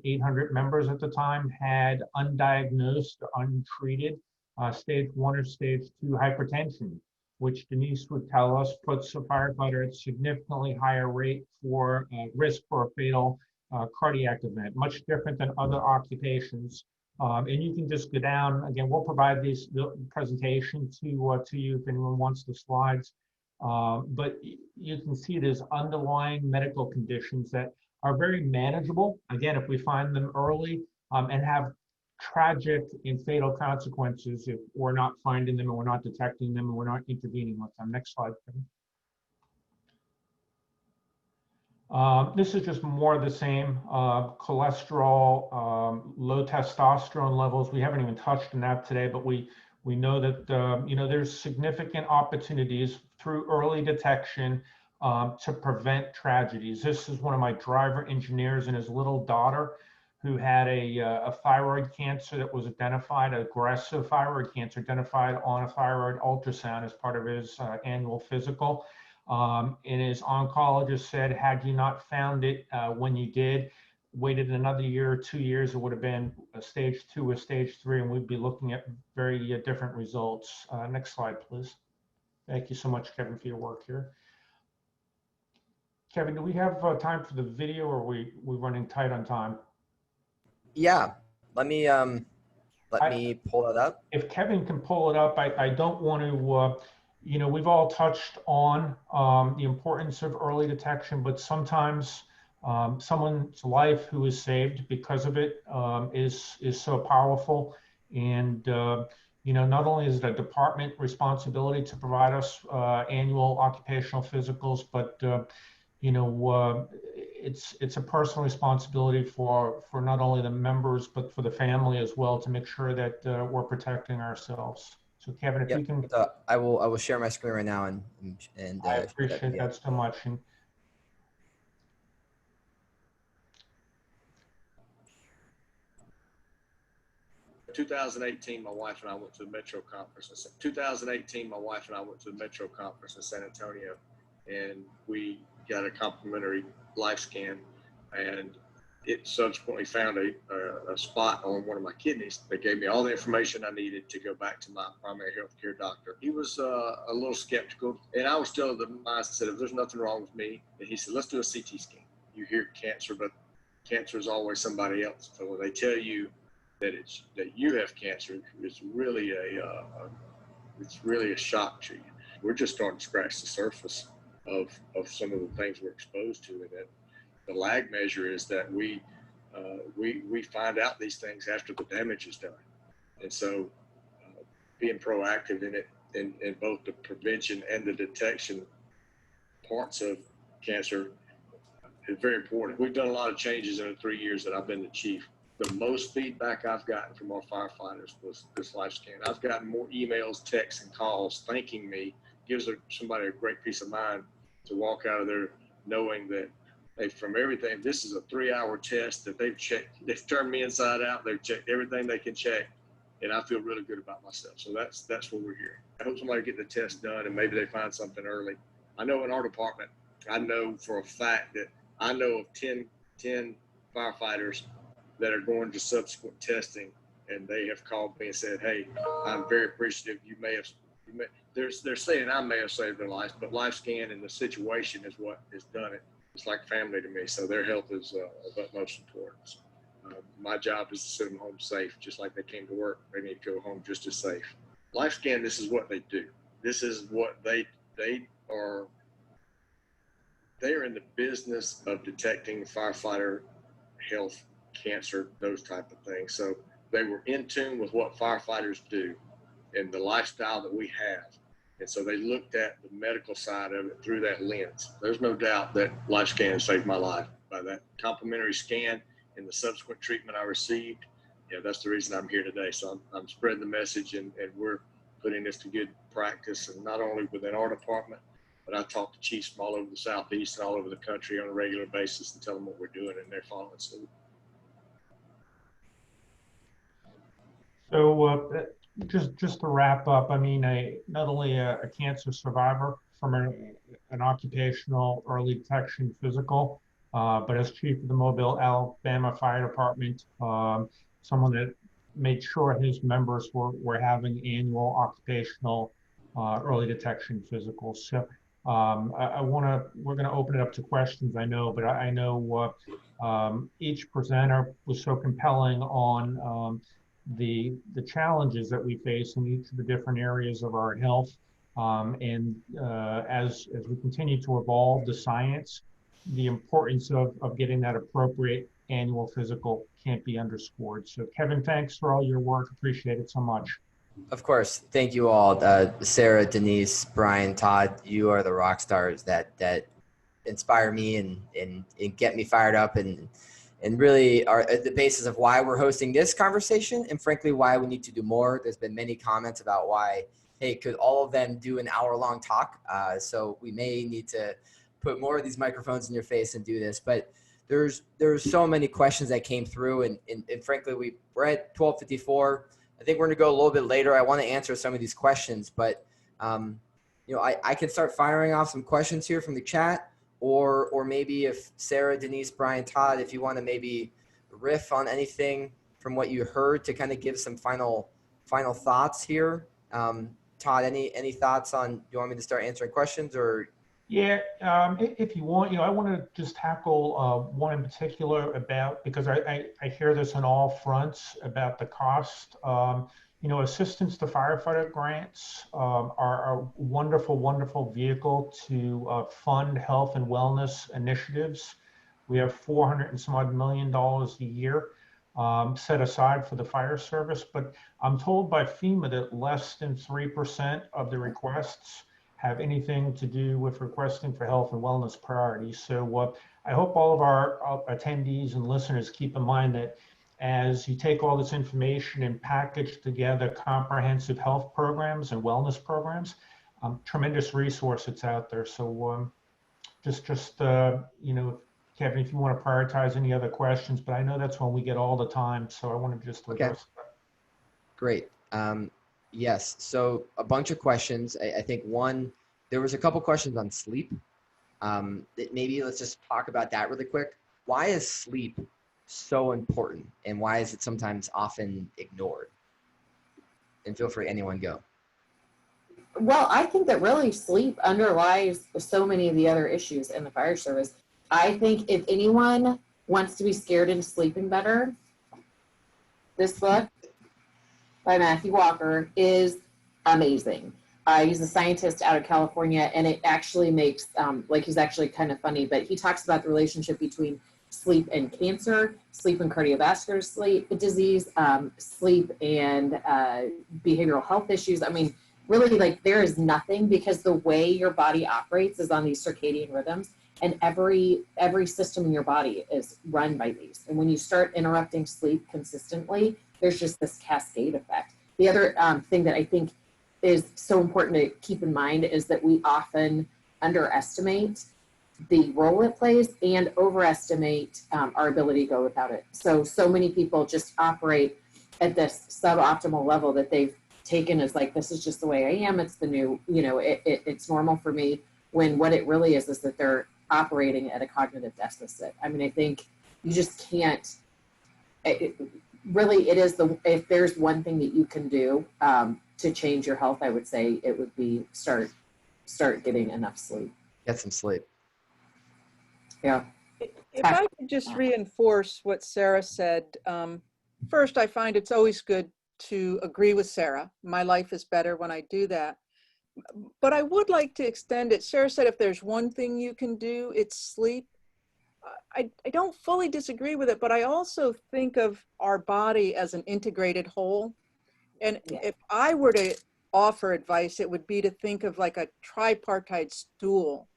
800 members at the time had undiagnosed, untreated stage 1 or stage 2 hypertension, which Denise would tell us puts a firefighter at significantly higher rate for risk for a fatal cardiac event, much different than other occupations. And you can just go down, again, we'll provide the presentation to you if anyone wants the slides. But you can see there's underlying medical conditions that are very manageable. Again, if we find them early, and have tragic and fatal consequences if we're not finding them and we're not detecting them and we're not intervening with them. Next slide, Kevin. This is just more of the same. Cholesterol, low testosterone levels. We haven't even touched on that today, but we know that there's significant opportunities through early detection to prevent tragedies. This is one of my driver engineers and his little daughter who had a thyroid cancer that was identified, aggressive thyroid cancer identified on a thyroid ultrasound as part of his annual physical. And his oncologist said, had you not found it when you did, waited another year or 2 years, it would have been a stage 2 or stage 3, and we'd be looking at very different results. Next slide, please. Thank you so much, Kevin, for your work here. Kevin, do we have time for the video, or are we running tight on time? Yeah, let me pull it up. If Kevin can pull it up, I don't want to, we've all touched on the importance of early detection, but sometimes someone's life who is saved because of it is so powerful. And, not only is it a department responsibility to provide us annual occupational physicals, but it's a personal responsibility for not only the members, but for the family as well, to make sure that we're protecting ourselves. So Kevin, if you can. I will share my screen right now and I appreciate that so much. And 2018, my wife and I went to the Metro conference. 2018, my wife and I went to the Metro conference in San Antonio, and we got a complimentary life scan, and it subsequently found a spot on one of my kidneys. They gave me all the information I needed to go back to my primary health care doctor. He was a little skeptical, and I was still of the mindset of there's nothing wrong with me. And he said, let's do a CT scan. You hear cancer, but cancer is always somebody else. So when they tell you that you have cancer, it's really a shock to you. We're just starting to scratch the surface of some of the things we're exposed to, and that the lag measure is that we find out these things after the damage is done. And so being proactive in it, in both the prevention and the detection parts of cancer is very important. We've done a lot of changes in the 3 years that I've been the chief. The most feedback I've gotten from our firefighters was this life scan. I've gotten more emails, texts, and calls thanking me. Gives somebody a great peace of mind to walk out of there knowing that, hey, from everything, this is a 3-hour test that they've checked. They've turned me inside out. They've checked everything they can check, and I feel really good about myself. So that's what we're here. I hope somebody get the test done, and maybe they find something early. I know in our department, I know for a fact that I know of 10 firefighters that are going to subsequent testing, and they have called me and said, hey, I'm very appreciative. They're saying I may have saved their lives, but life scan and the situation is what has done it. It's like family to me, so their health is of utmost importance. My job is to send them home safe, just like they came to work. They need to go home just as safe. Life scan, this is what they do. This is what they are in the business of detecting firefighter health, cancer, those type of things. So they were in tune with what firefighters do and the lifestyle that we have. And so they looked at the medical side of it through that lens. There's no doubt that life scan saved my life. By that complimentary scan and the subsequent treatment I received, that's the reason I'm here today. So I'm spreading the message, and we're putting this to good practice, and not only within our department, but I talk to chiefs from all over the Southeast and all over the country on a regular basis and tell them what we're doing, and they're following suit. So just to wrap up, I mean, not only a cancer survivor from an occupational early detection physical, but as chief of the Mobile, Alabama Fire Department, someone that made sure his members were having annual occupational early detection physicals. So we're going to open it up to questions, I know, but I know each presenter was so compelling on the challenges that we face in each of the different areas of our health. As we continue to evolve the science, the importance of getting that appropriate annual physical can't be underscored. So Kevin, thanks for all your work. Appreciate it so much. Of course. Thank you all. Sarah, Denise, Brian, Todd, you are the rock stars that inspire me and get me fired up and really are at the basis of why we're hosting this conversation and frankly, why we need to do more. There's been many comments about why, hey, could all of them do an hour-long talk? So we may need to put more of these microphones in your face and do this, but there's so many questions that came through and frankly, we're at 12:54. I think we're gonna go a little bit later. I want to answer some of these questions, but I can start firing off some questions here from the chat, or maybe if Sarah, Denise, Brian, Todd, if you want to maybe riff on anything from what you heard to kind of give some final thoughts here. Todd, any thoughts on? You want me to start answering questions or? Yeah, if you want, I want to just tackle one in particular because I hear this on all fronts about the cost. Assistance to firefighter grants are a wonderful, wonderful vehicle to fund health and wellness initiatives. We have $400 and some odd million a year set aside for the fire service, but I'm told by FEMA that less than 3% of the requests have anything to do with requesting for health and wellness priorities. So I hope all of our attendees and listeners keep in mind that as you take all this information and package together comprehensive health programs and wellness programs, tremendous resource that's out there. So Kevin, if you want to prioritize any other questions, but I know that's one we get all the time. So I want to just address that. Great. Yes. So a bunch of questions. I think there was a couple questions on sleep. Maybe let's just talk about that really quick. Why is sleep so important and why is it sometimes often ignored? And feel free, anyone go. Well, I think that really sleep underlies so many of the other issues in the fire service. I think if anyone wants to be scared into sleeping better, this book by Matthew Walker is amazing. He's a scientist out of California, and it actually makes, he's actually kind of funny, but he talks about the relationship between sleep and cancer, sleep and cardiovascular disease, sleep and behavioral health issues. I mean, really, there is nothing, because the way your body operates is on these circadian rhythms, and every system in your body is run by these. And when you start interrupting sleep consistently, there's just this cascade effect. The other thing that I think is so important to keep in mind is that we often underestimate the role it plays and overestimate our ability to go without it. So many people just operate at this suboptimal level that they've taken as this is just the way I am. It's the new, it's normal for me, when what it really is that they're operating at a cognitive deficit. I mean, I think you just can't, really, it is if there's one thing that you can do to change your health, I would say it would be start getting enough sleep. Get some sleep. Yeah. If I could just reinforce what Sarah said, first, I find it's always good to agree with Sarah. My life is better when I do that. But I would like to extend it. Sarah said if there's one thing you can do, it's sleep. I don't fully disagree with it, but I also think of our body as an integrated whole. And if I were to offer advice, it would be to think of a tripartite stool.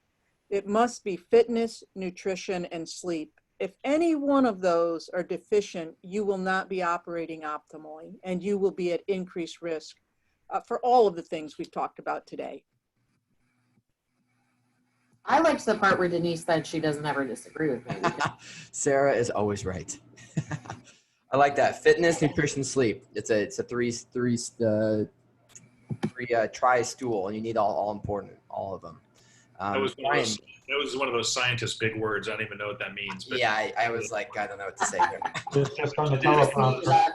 It must be fitness, nutrition, and sleep. If any one of those are deficient, you will not be operating optimally, and you will be at increased risk for all of the things we've talked about today. I liked the part where Denise said she doesn't ever disagree with me. Sarah is always right. I like that. Fitness, nutrition, sleep. It's a three tri stool, and you need all important, all of them. That was one of those scientist big words. I don't even know what that means. But yeah, I was I don't know what to say here. Just on the teleprompter.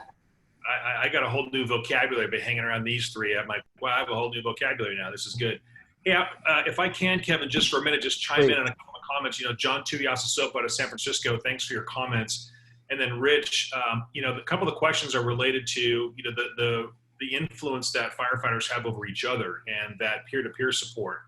I got a whole new vocabulary by hanging around these three. I'm like, wow, I have a whole new vocabulary now. This is good. Yeah, if I can, Kevin, just for a minute, just chime in on a couple of comments. John Tuiasosopo out of San Francisco, thanks for your comments. And then Rich, a couple of the questions are related to, the the influence that firefighters have over each other and that peer-to-peer support.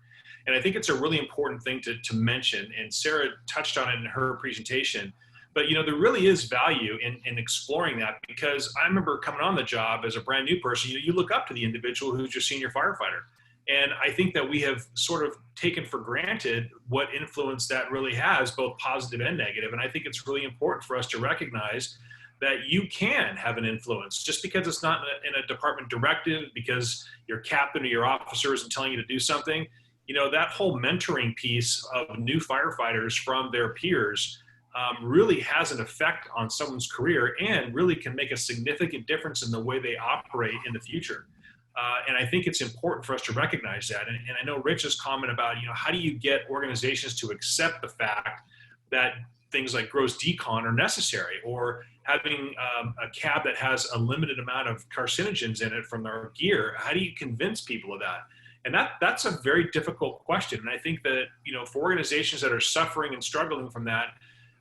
And I think it's a really important thing to mention, and Sarah touched on it in her presentation, but there really is value in exploring that, because I remember coming on the job as a brand new person, you look up to the individual who's your senior firefighter. And I think that we have sort of taken for granted what influence that really has, both positive and negative. And I think it's really important for us to recognize that you can have an influence just because it's not in a department directive, because your captain or your officer isn't telling you to do something. That whole mentoring piece of new firefighters from their peers really has an effect on someone's career and really can make a significant difference in the way they operate in the future. And I think it's important for us to recognize that. And I know Rich's comment about, how do you get organizations to accept the fact that things like gross decon are necessary, or having a cab that has a limited amount of carcinogens in it from their gear? How do you convince people of that? And that's a very difficult question. And I think that, for organizations that are suffering and struggling from that,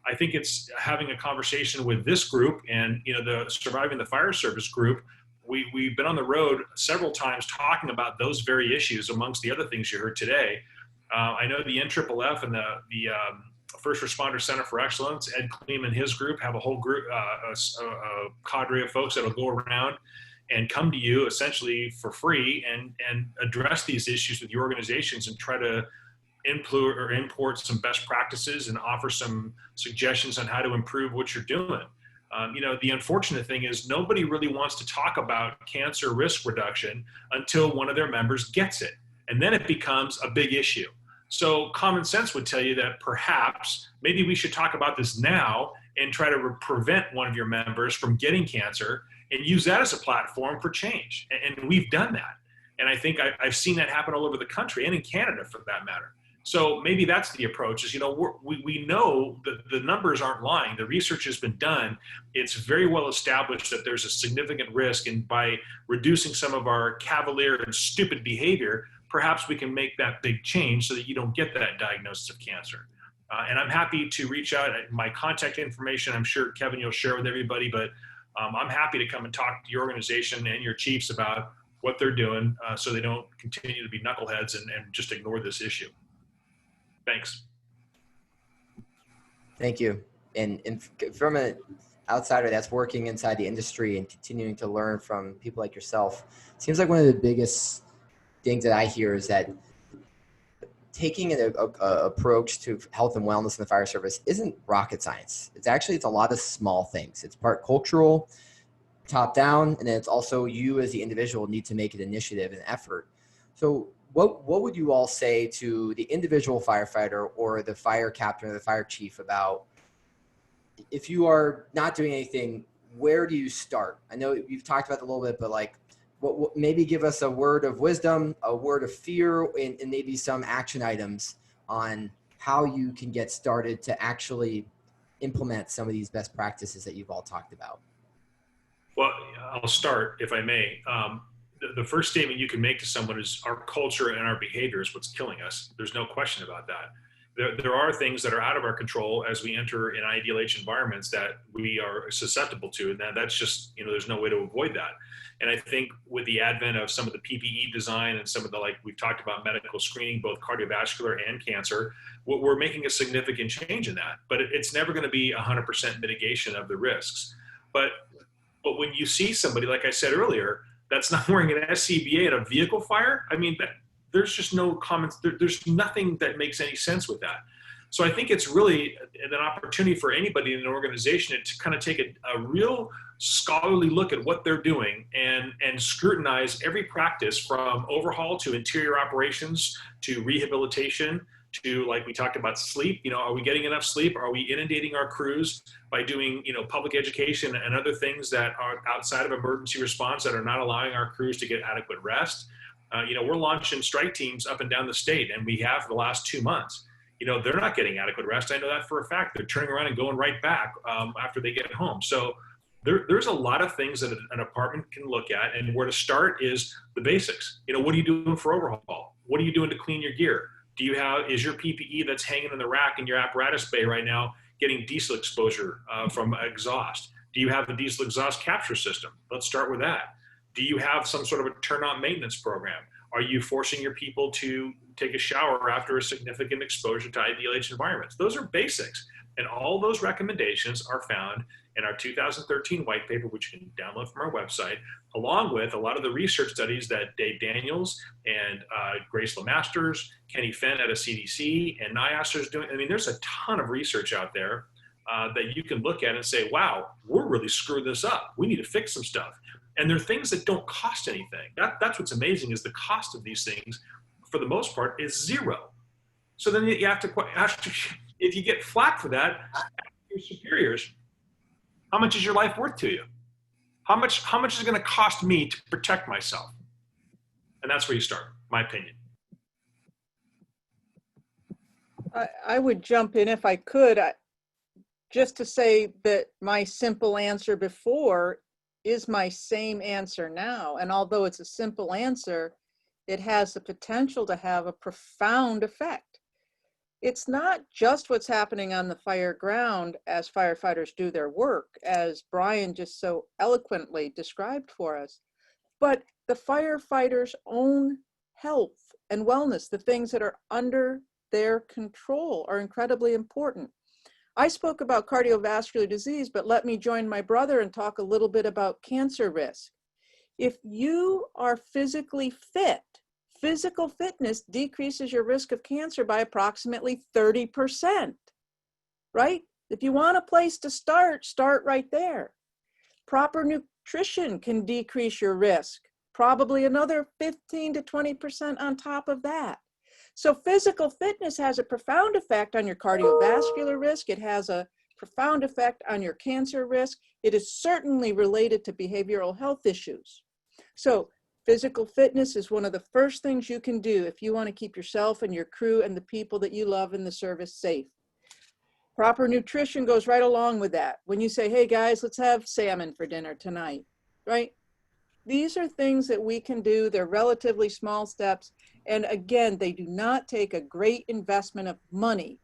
I think it's having a conversation with this group and, the Surviving the Fire Service group. We've been on the road several times talking about those very issues, amongst the other things you heard today. I know the NFFF and the First Responder Center for Excellence, Ed Kleem and his group have a whole group, a cadre of folks that'll go around and come to you essentially for free and address these issues with your organizations and try to import some best practices and offer some suggestions on how to improve what you're doing. The unfortunate thing is nobody really wants to talk about cancer risk reduction until one of their members gets it. And then it becomes a big issue. So common sense would tell you that perhaps maybe we should talk about this now and try to prevent one of your members from getting cancer and use that as a platform for change. And we've done that. And I think I've seen that happen all over the country and in Canada for that matter. So maybe that's the approach is, we know that the numbers aren't lying. The research has been done. It's very well established that there's a significant risk. And by reducing some of our cavalier and stupid behavior, perhaps we can make that big change so that you don't get that diagnosis of cancer. And I'm happy to reach out. My contact information, I'm sure, Kevin, you'll share with everybody, but I'm happy to come and talk to your organization and your chiefs about what they're doing so they don't continue to be knuckleheads and just ignore this issue. Thanks. Thank you. And from an outsider that's working inside the industry and continuing to learn from people like yourself, it seems like one of the biggest things that I hear is that taking an approach to health and wellness in the fire service isn't rocket science. It's a lot of small things. It's part cultural, top down, and then it's also you as the individual need to make an initiative and effort. So what would you all say to the individual firefighter or the fire captain or the fire chief about if you are not doing anything, where do you start? I know you've talked about it a little bit, but what maybe give us a word of wisdom, a word of fear, and maybe some action items on how you can get started to actually implement some of these best practices that you've all talked about. Well, I'll start, if I may. The first statement you can make to someone is our culture and our behavior is what's killing us. There's no question about that. There are things that are out of our control as we enter in IDLH environments that we are susceptible to. And that's just, there's no way to avoid that. And I think with the advent of some of the PPE design and some of the, we've talked about medical screening, both cardiovascular and cancer, we're making a significant change in that. But it's never going to be 100% mitigation of the risks. But when you see somebody, like I said earlier, that's not wearing an SCBA at a vehicle fire, there's just no comments. There's nothing that makes any sense with that. So I think it's really an opportunity for anybody in an organization to kind of take a real scholarly look at what they're doing and scrutinize every practice from overhaul to interior operations to rehabilitation to, like we talked about, sleep. Are we getting enough sleep? Are we inundating our crews by doing, public education and other things that are outside of emergency response that are not allowing our crews to get adequate rest? We're launching strike teams up and down the state, and we have for the last 2 months. They're not getting adequate rest. I know that for a fact. They're turning around and going right back after they get home. So there's a lot of things that an department can look at, and where to start is the basics. What are you doing for overhaul? What are you doing to clean your gear? Is your PPE that's hanging in the rack in your apparatus bay right now getting diesel exposure from exhaust? Do you have a diesel exhaust capture system? Let's start with that. Do you have some sort of a turn on maintenance program? Are you forcing your people to take a shower after a significant exposure to IDLH environments? Those are basics. And all those recommendations are found in our 2013 white paper, which you can download from our website, along with a lot of the research studies that Dave Daniels and Grace LeMasters, Kenny Fenn at a CDC, and NIAS is doing. I mean, there's a ton of research out there that you can look at and say, wow, we're really screwing this up. We need to fix some stuff. And they're things that don't cost anything. That's what's amazing, is the cost of these things, for the most part, is zero. So then you have to if you get flack for that, ask your superiors, how much is your life worth to you? How much is it going to cost me to protect myself? And that's where you start, my opinion. I would jump in if I could, just to say that my simple answer before is my same answer now. And although it's a simple answer, it has the potential to have a profound effect. It's not just what's happening on the fire ground as firefighters do their work, as Brian just so eloquently described for us, but the firefighters' own health and wellness, the things that are under their control, are incredibly important. I spoke about cardiovascular disease, but let me join my brother and talk a little bit about cancer risk. If you are physically fit, physical fitness decreases your risk of cancer by approximately 30%, right? If you want a place to start right there. Proper nutrition can decrease your risk, probably another 15 to 20% on top of that. So physical fitness has a profound effect on your cardiovascular risk. It has a profound effect on your cancer risk. It is certainly related to behavioral health issues. So physical fitness is one of the first things you can do if you want to keep yourself and your crew and the people that you love in the service safe. Proper nutrition goes right along with that. When you say, hey guys, let's have salmon for dinner tonight, right? These are things that we can do. They're relatively small steps. And again, they do not take a great investment of money.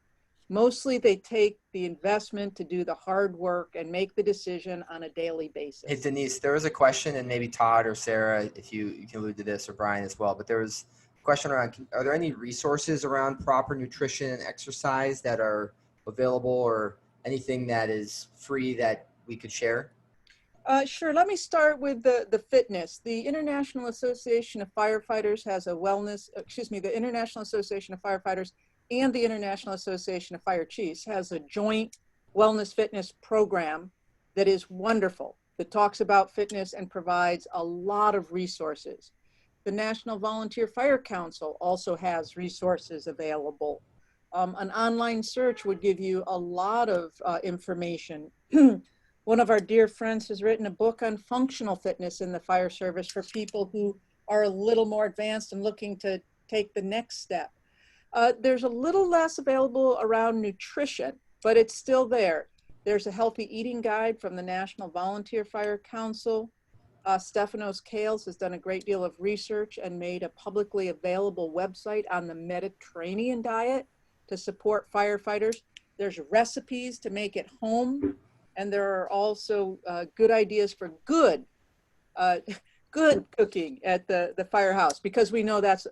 Mostly they take the investment to do the hard work and make the decision on a daily basis. Hey, Denise, there was a question, and maybe Todd or Sarah, if you can allude to this, or Brian as well, but there was a question around, are there any resources around proper nutrition and exercise that are available, or anything that is free that we could share? Sure. Let me start with the fitness. The International Association of Firefighters has a the International Association of Firefighters and the International Association of Fire Chiefs has a joint wellness fitness program that is wonderful, that talks about fitness and provides a lot of resources. The National Volunteer Fire Council also has resources available. An online search would give you a lot of information. One of our dear friends has written a book on functional fitness in the fire service for people who are a little more advanced and looking to take the next step. There's a little less available around nutrition, but it's still there. There's a healthy eating guide from the National Volunteer Fire Council. Stefanos Kales has done a great deal of research and made a publicly available website on the Mediterranean diet to support firefighters. There's recipes to make at home. And there are also good ideas for good cooking at the firehouse, because we know that's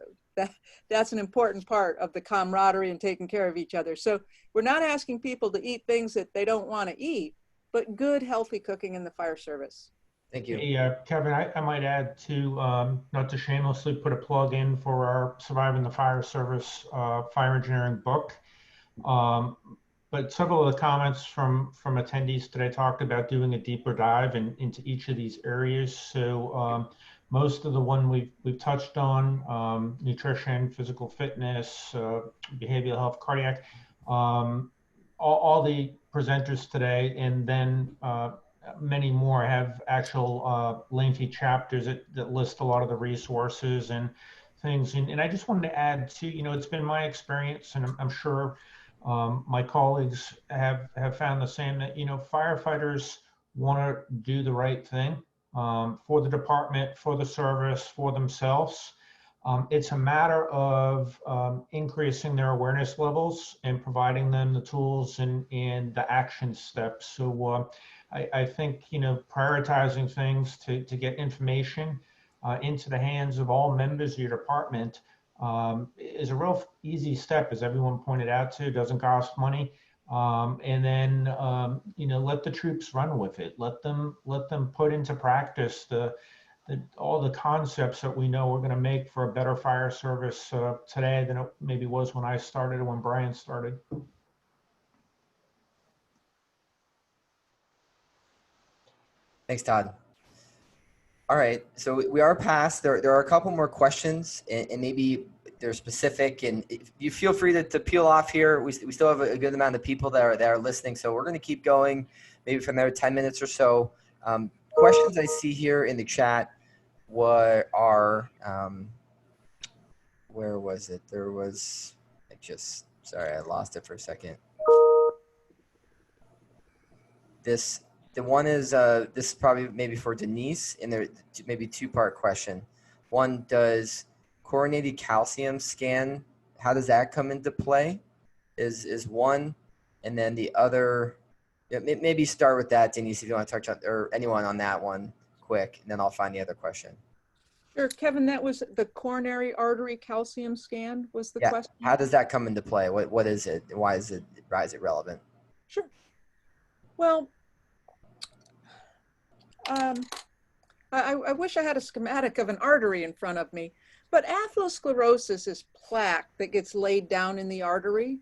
an important part of the camaraderie and taking care of each other. So we're not asking people to eat things that they don't want to eat, but good, healthy cooking in the fire service. Thank you. Hey, Kevin, I might add to, not to shamelessly put a plug in for our Surviving the Fire Service fire engineering book. But several of the comments from attendees today talked about doing a deeper dive into each of these areas. So most of the one we've touched on, nutrition, physical fitness, behavioral health, cardiac, all the presenters today, and then many more have actual lengthy chapters that list a lot of the resources and things. And I just wanted to add to, it's been my experience, and I'm sure my colleagues have found the same, that, firefighters want to do the right thing for the department, for the service, for themselves. It's a matter of increasing their awareness levels and providing them the tools and the action steps. So I think, prioritizing things to get information into the hands of all members of your department is a real easy step, as everyone pointed out to. It doesn't cost money. And then, let the troops run with it. Let them put into practice all the concepts that we know we're going to make for a better fire service today than it maybe was when I started or when Brian started. Thanks, Todd. All right, so we are past. There are a couple more questions, and maybe they're specific. And you feel free to peel off here. We still have a good amount of people that are listening, so we're going to keep going, maybe for another 10 minutes or so. Questions I see here in the chat. What are where was it? There was sorry, I lost it for a second. The one is this is probably maybe for Denise, and there maybe two-part question. One, does coronated calcium scan, how does that come into play? Is one, and then the other. Maybe start with that, Denise, if you want to touch on, or anyone on that one quick, and then I'll find the other question. Sure, Kevin, that was the coronary artery calcium scan was the question? How does that come into play? What is it? Why is it relevant? Sure. Well, I wish I had a schematic of an artery in front of me, but atherosclerosis is plaque that gets laid down in the artery.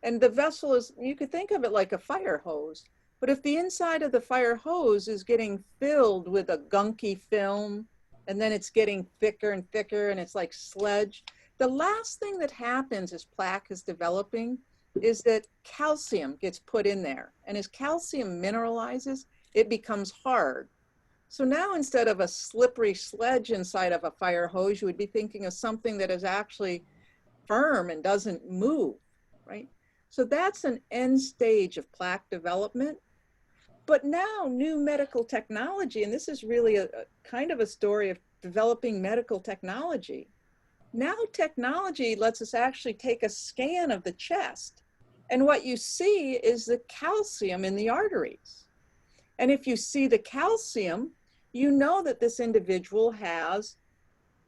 And the vessel is, you could think of it like a fire hose. But if the inside of the fire hose is getting filled with a gunky film, and then it's getting thicker and thicker, and it's like sludge, the last thing that happens as plaque is developing is that calcium gets put in there. And as calcium mineralizes, it becomes hard. So now instead of a slippery sledge inside of a fire hose, you would be thinking of something that is actually firm and doesn't move, right? So that's an end stage of plaque development. But now new medical technology, and this is really a kind of a story of developing medical technology. Now technology lets us actually take a scan of the chest. And what you see is the calcium in the arteries. And if you see the calcium, you know that this individual has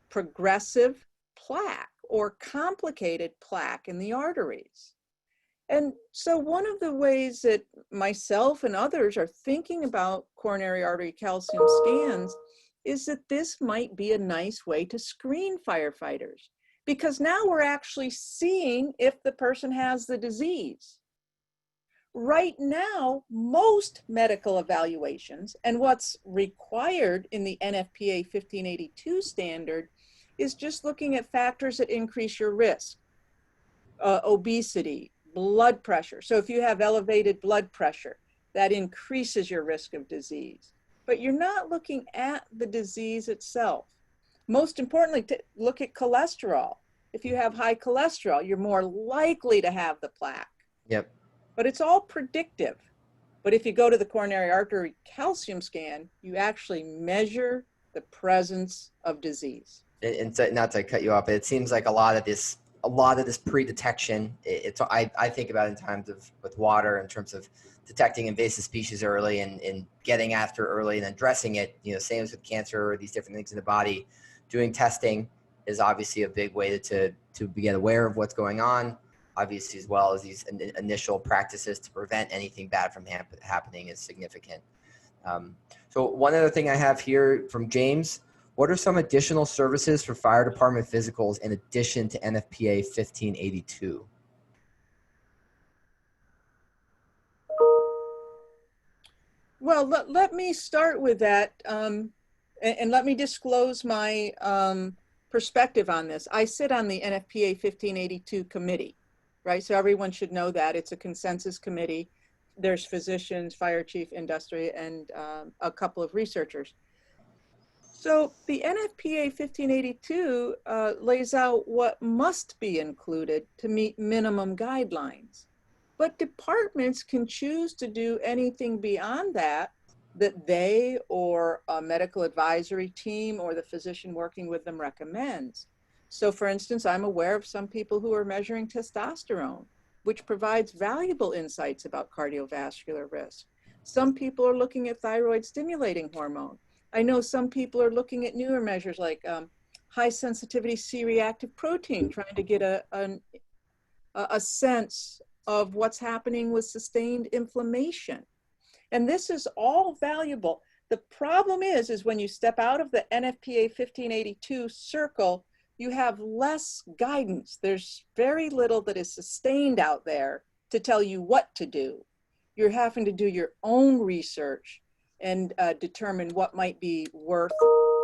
progressive plaque or complicated plaque in the arteries. And so one of the ways that myself and others are thinking about coronary artery calcium scans is that this might be a nice way to screen firefighters, because now we're actually seeing if the person has the disease. Right now, most medical evaluations and what's required in the NFPA 1582 standard is just looking at factors that increase your risk, obesity, blood pressure. So if you have elevated blood pressure, that increases your risk of disease. But you're not looking at the disease itself. Most importantly, look at cholesterol. If you have high cholesterol, you're more likely to have the plaque. Yep. But it's all predictive. But if you go to the coronary artery calcium scan, you actually measure the presence of disease. And so, not to cut you off, but it seems like a lot of this pre-detection, I think about in times with water in terms of detecting invasive species early and getting after early and then addressing it, same as with cancer or these different things in the body. Doing testing is obviously a big way to get aware of what's going on, obviously, as well as these initial practices to prevent anything bad from happening is significant. So one other thing I have here from James: what are some additional services for fire department physicals in addition to NFPA 1582? Well, let me start with that, and let me disclose my perspective on this. I sit on the NFPA 1582 committee, right? So everyone should know that. It's a consensus committee. There's physicians, fire chief, industry, and a couple of researchers. So the NFPA 1582 lays out what must be included to meet minimum guidelines. But departments can choose to do anything beyond that they or a medical advisory team or the physician working with them recommends. So for instance, I'm aware of some people who are measuring testosterone, which provides valuable insights about cardiovascular risk. Some people are looking at thyroid stimulating hormone, I know some people are looking at newer measures like high sensitivity C-reactive protein, trying to get a sense of what's happening with sustained inflammation. And this is all valuable. The problem is when you step out of the NFPA 1582 circle, you have less guidance. There's very little that is sustained out there to tell you what to do. You're having to do your own research and determine what might be worth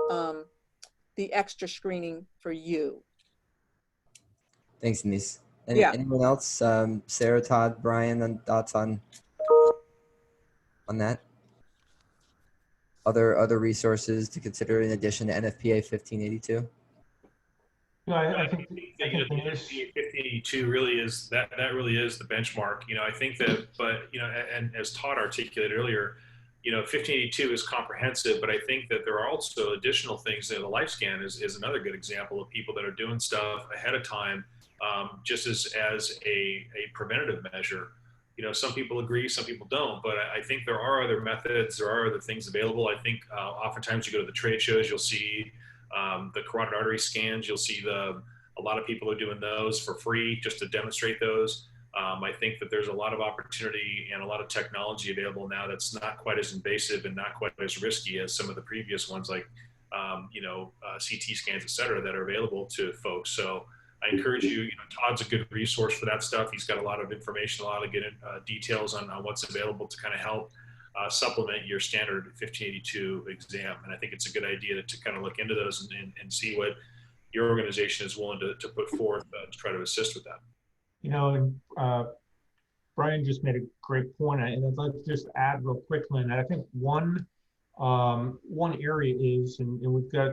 the extra screening for you. Thanks, Denise. Yeah. Anyone else? Sarah, Todd, Brian, thoughts on that? Other resources to consider in addition to NFPA 1582? No, I think the Denise- NFPA 1582 really is that really is the benchmark. I think that, but and as Todd articulated earlier, 1582 is comprehensive, but I think that there are also additional things. The life scan is another good example of people that are doing stuff ahead of time, just as a preventative measure. Some people agree, some people don't, but I think there are other methods, there are other things available. I think oftentimes you go to the trade shows, you'll see the carotid artery scans, you'll see a lot of people are doing those for free just to demonstrate those. I think that there's a lot of opportunity and a lot of technology available now that's not quite as invasive and not quite as risky as some of the previous ones, like CT scans, et cetera, that are available to folks. So I encourage you, Todd's a good resource for that stuff. He's got a lot of information, a lot of good details on what's available to kind of help supplement your standard 1582 exam. And I think it's a good idea to kind of look into those and see what your organization is willing to put forth to try to assist with that. Brian just made a great point, and I'd like to just add real quickly, and I think one area is, and we've got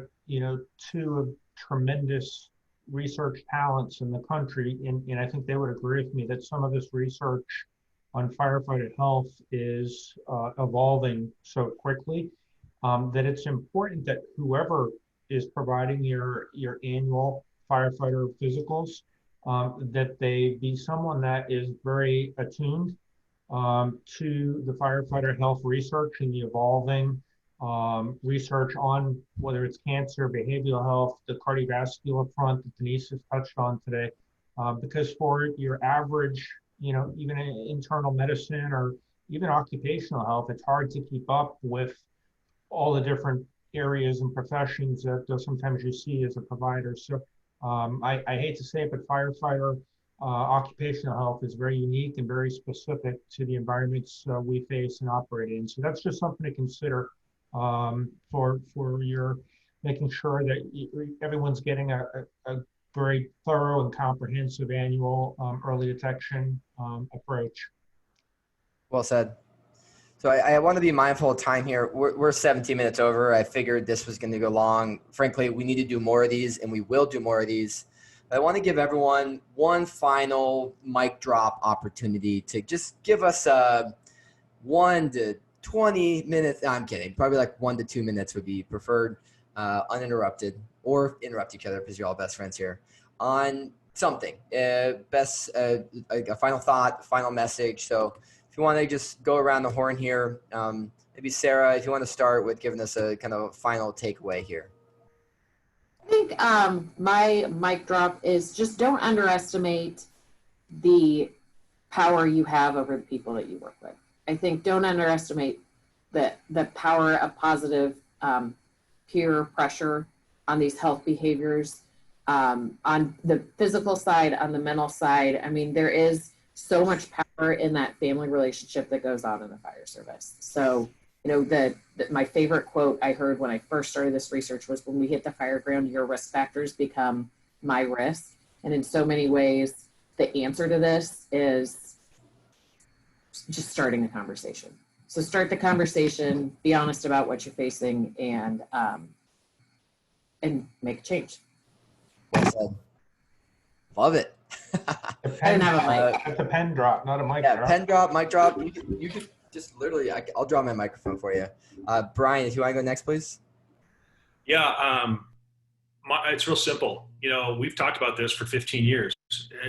two tremendous research talents in the country, and I think they would agree with me that some of this research on firefighter health is evolving so quickly that it's important that whoever is providing your annual firefighter physicals, that they be someone that is very attuned to the firefighter health research and the evolving research on whether it's cancer, behavioral health, the cardiovascular front that Denise has touched on today. Because for your average, even in internal medicine or even occupational health, it's hard to keep up with all the different areas and professions that sometimes you see as a provider. So I hate to say it, but firefighter occupational health is very unique and very specific to the environments we face and operate in. So that's just something to consider for your making sure that everyone's getting a very thorough and comprehensive annual early detection approach. Well said. So I want to be mindful of time here. We're 17 minutes over. I figured this was going to go long. Frankly, we need to do more of these, and we will do more of these. But I want to give everyone one final mic drop opportunity to just give us 1 to 20 minutes. No, I'm kidding. Probably like 1 to 2 minutes would be preferred, uninterrupted, or interrupt each other because you're all best friends here, on something. A final thought, final message. So if you want to just go around the horn here, maybe Sarah, if you want to start with giving us a kind of final takeaway here. I think my mic drop is just don't underestimate the power you have over the people that you work with. I think don't underestimate the power of positive peer pressure on these health behaviors, on the physical side, on the mental side. I mean, there is so much power in that family relationship that goes on in the fire service. So, my favorite quote I heard when I first started this research was, when we hit the fire ground, your risk factors become my risk. And in so many ways, the answer to this is just starting a conversation. So start the conversation, be honest about what you're facing, and make a change. Well said. Love it. I didn't have a mic. That's a pen drop, not a mic Yeah, drop. pen drop, mic drop. You could just literally, I'll draw my microphone for you. Brian, if you want to go next, please. Yeah, it's real simple. We've talked about this for 15 years.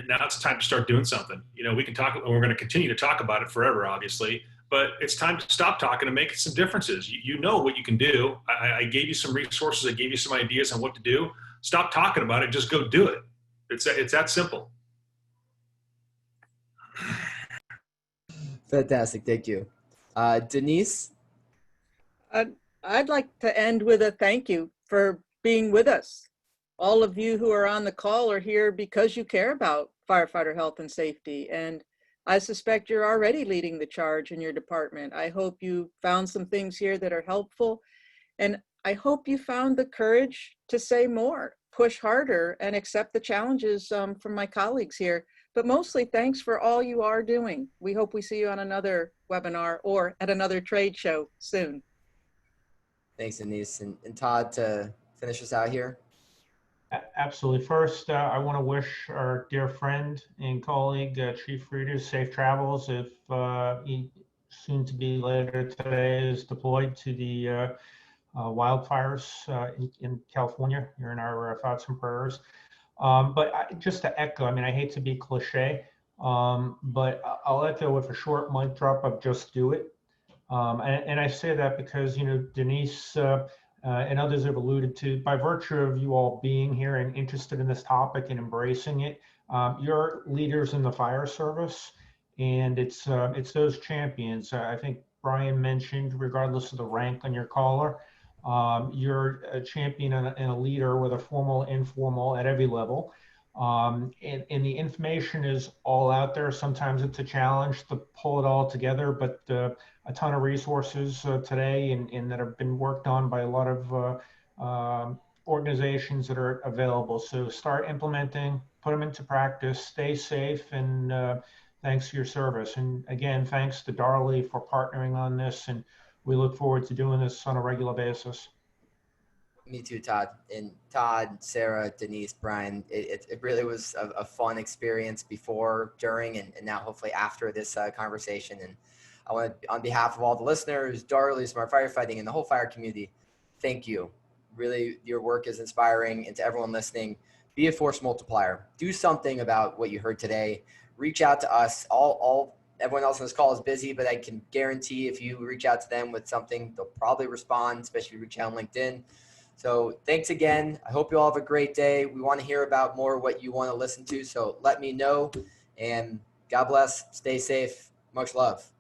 Now it's time to start doing something. We can talk, and we're going to continue to talk about it forever, obviously. but it's time to stop talking and make some differences. You know what you can do. I gave you some resources. I gave you some ideas on what to do. Stop talking about it. Just go do it. It's that simple. Fantastic. Thank you. Denise? I'd like to end with a thank you for being with us. All of you who are on the call are here because you care about firefighter health and safety. And I suspect you're already leading the charge in your department. I hope you found some things here that are helpful. And I hope you found the courage to say more, push harder, and accept the challenges from my colleagues here. But mostly thanks for all you are doing. We hope we see you on another webinar or at another trade show soon. Thanks, Denise. And Todd, to finish us out here. Absolutely. First, I want to wish our dear friend and colleague, Chief Frieders, safe travels if he soon to be later today is deployed to the wildfires in California. You're in our thoughts and prayers. But just to echo, I mean, I hate to be cliche, but I'll echo with a short mic drop of just do it. And I say that because, you know, Denise and others have alluded to, by virtue of you all being here and interested in this topic and embracing it, you're leaders in the fire service, and it's those champions. I think Brian mentioned, regardless of the rank on your collar, you're a champion and a leader, whether formal, informal, at every level. And the information is all out there. Sometimes it's a challenge to pull it all together, but a ton of resources today and that have been worked on by a lot of organizations that are available. So start implementing, put them into practice, stay safe, and thanks for your service. And again, thanks to Darley for partnering on this, and we look forward to doing this on a regular basis. Me too, Todd. And Todd, Sarah, Denise, Brian, it really was a fun experience before, during, and now hopefully after this conversation. And I want to, on behalf of all the listeners, Darley, Smart Firefighting, and the whole fire community, thank you. Really, your work is inspiring. And to everyone listening, be a force multiplier. Do something about what you heard today. Reach out to us. Everyone else on this call is busy, but I can guarantee if you reach out to them with something, they'll probably respond, especially if you reach out on LinkedIn. So thanks again. I hope you all have a great day. We want to hear about more what you want to listen to. So let me know, and God bless. Stay safe. Much love.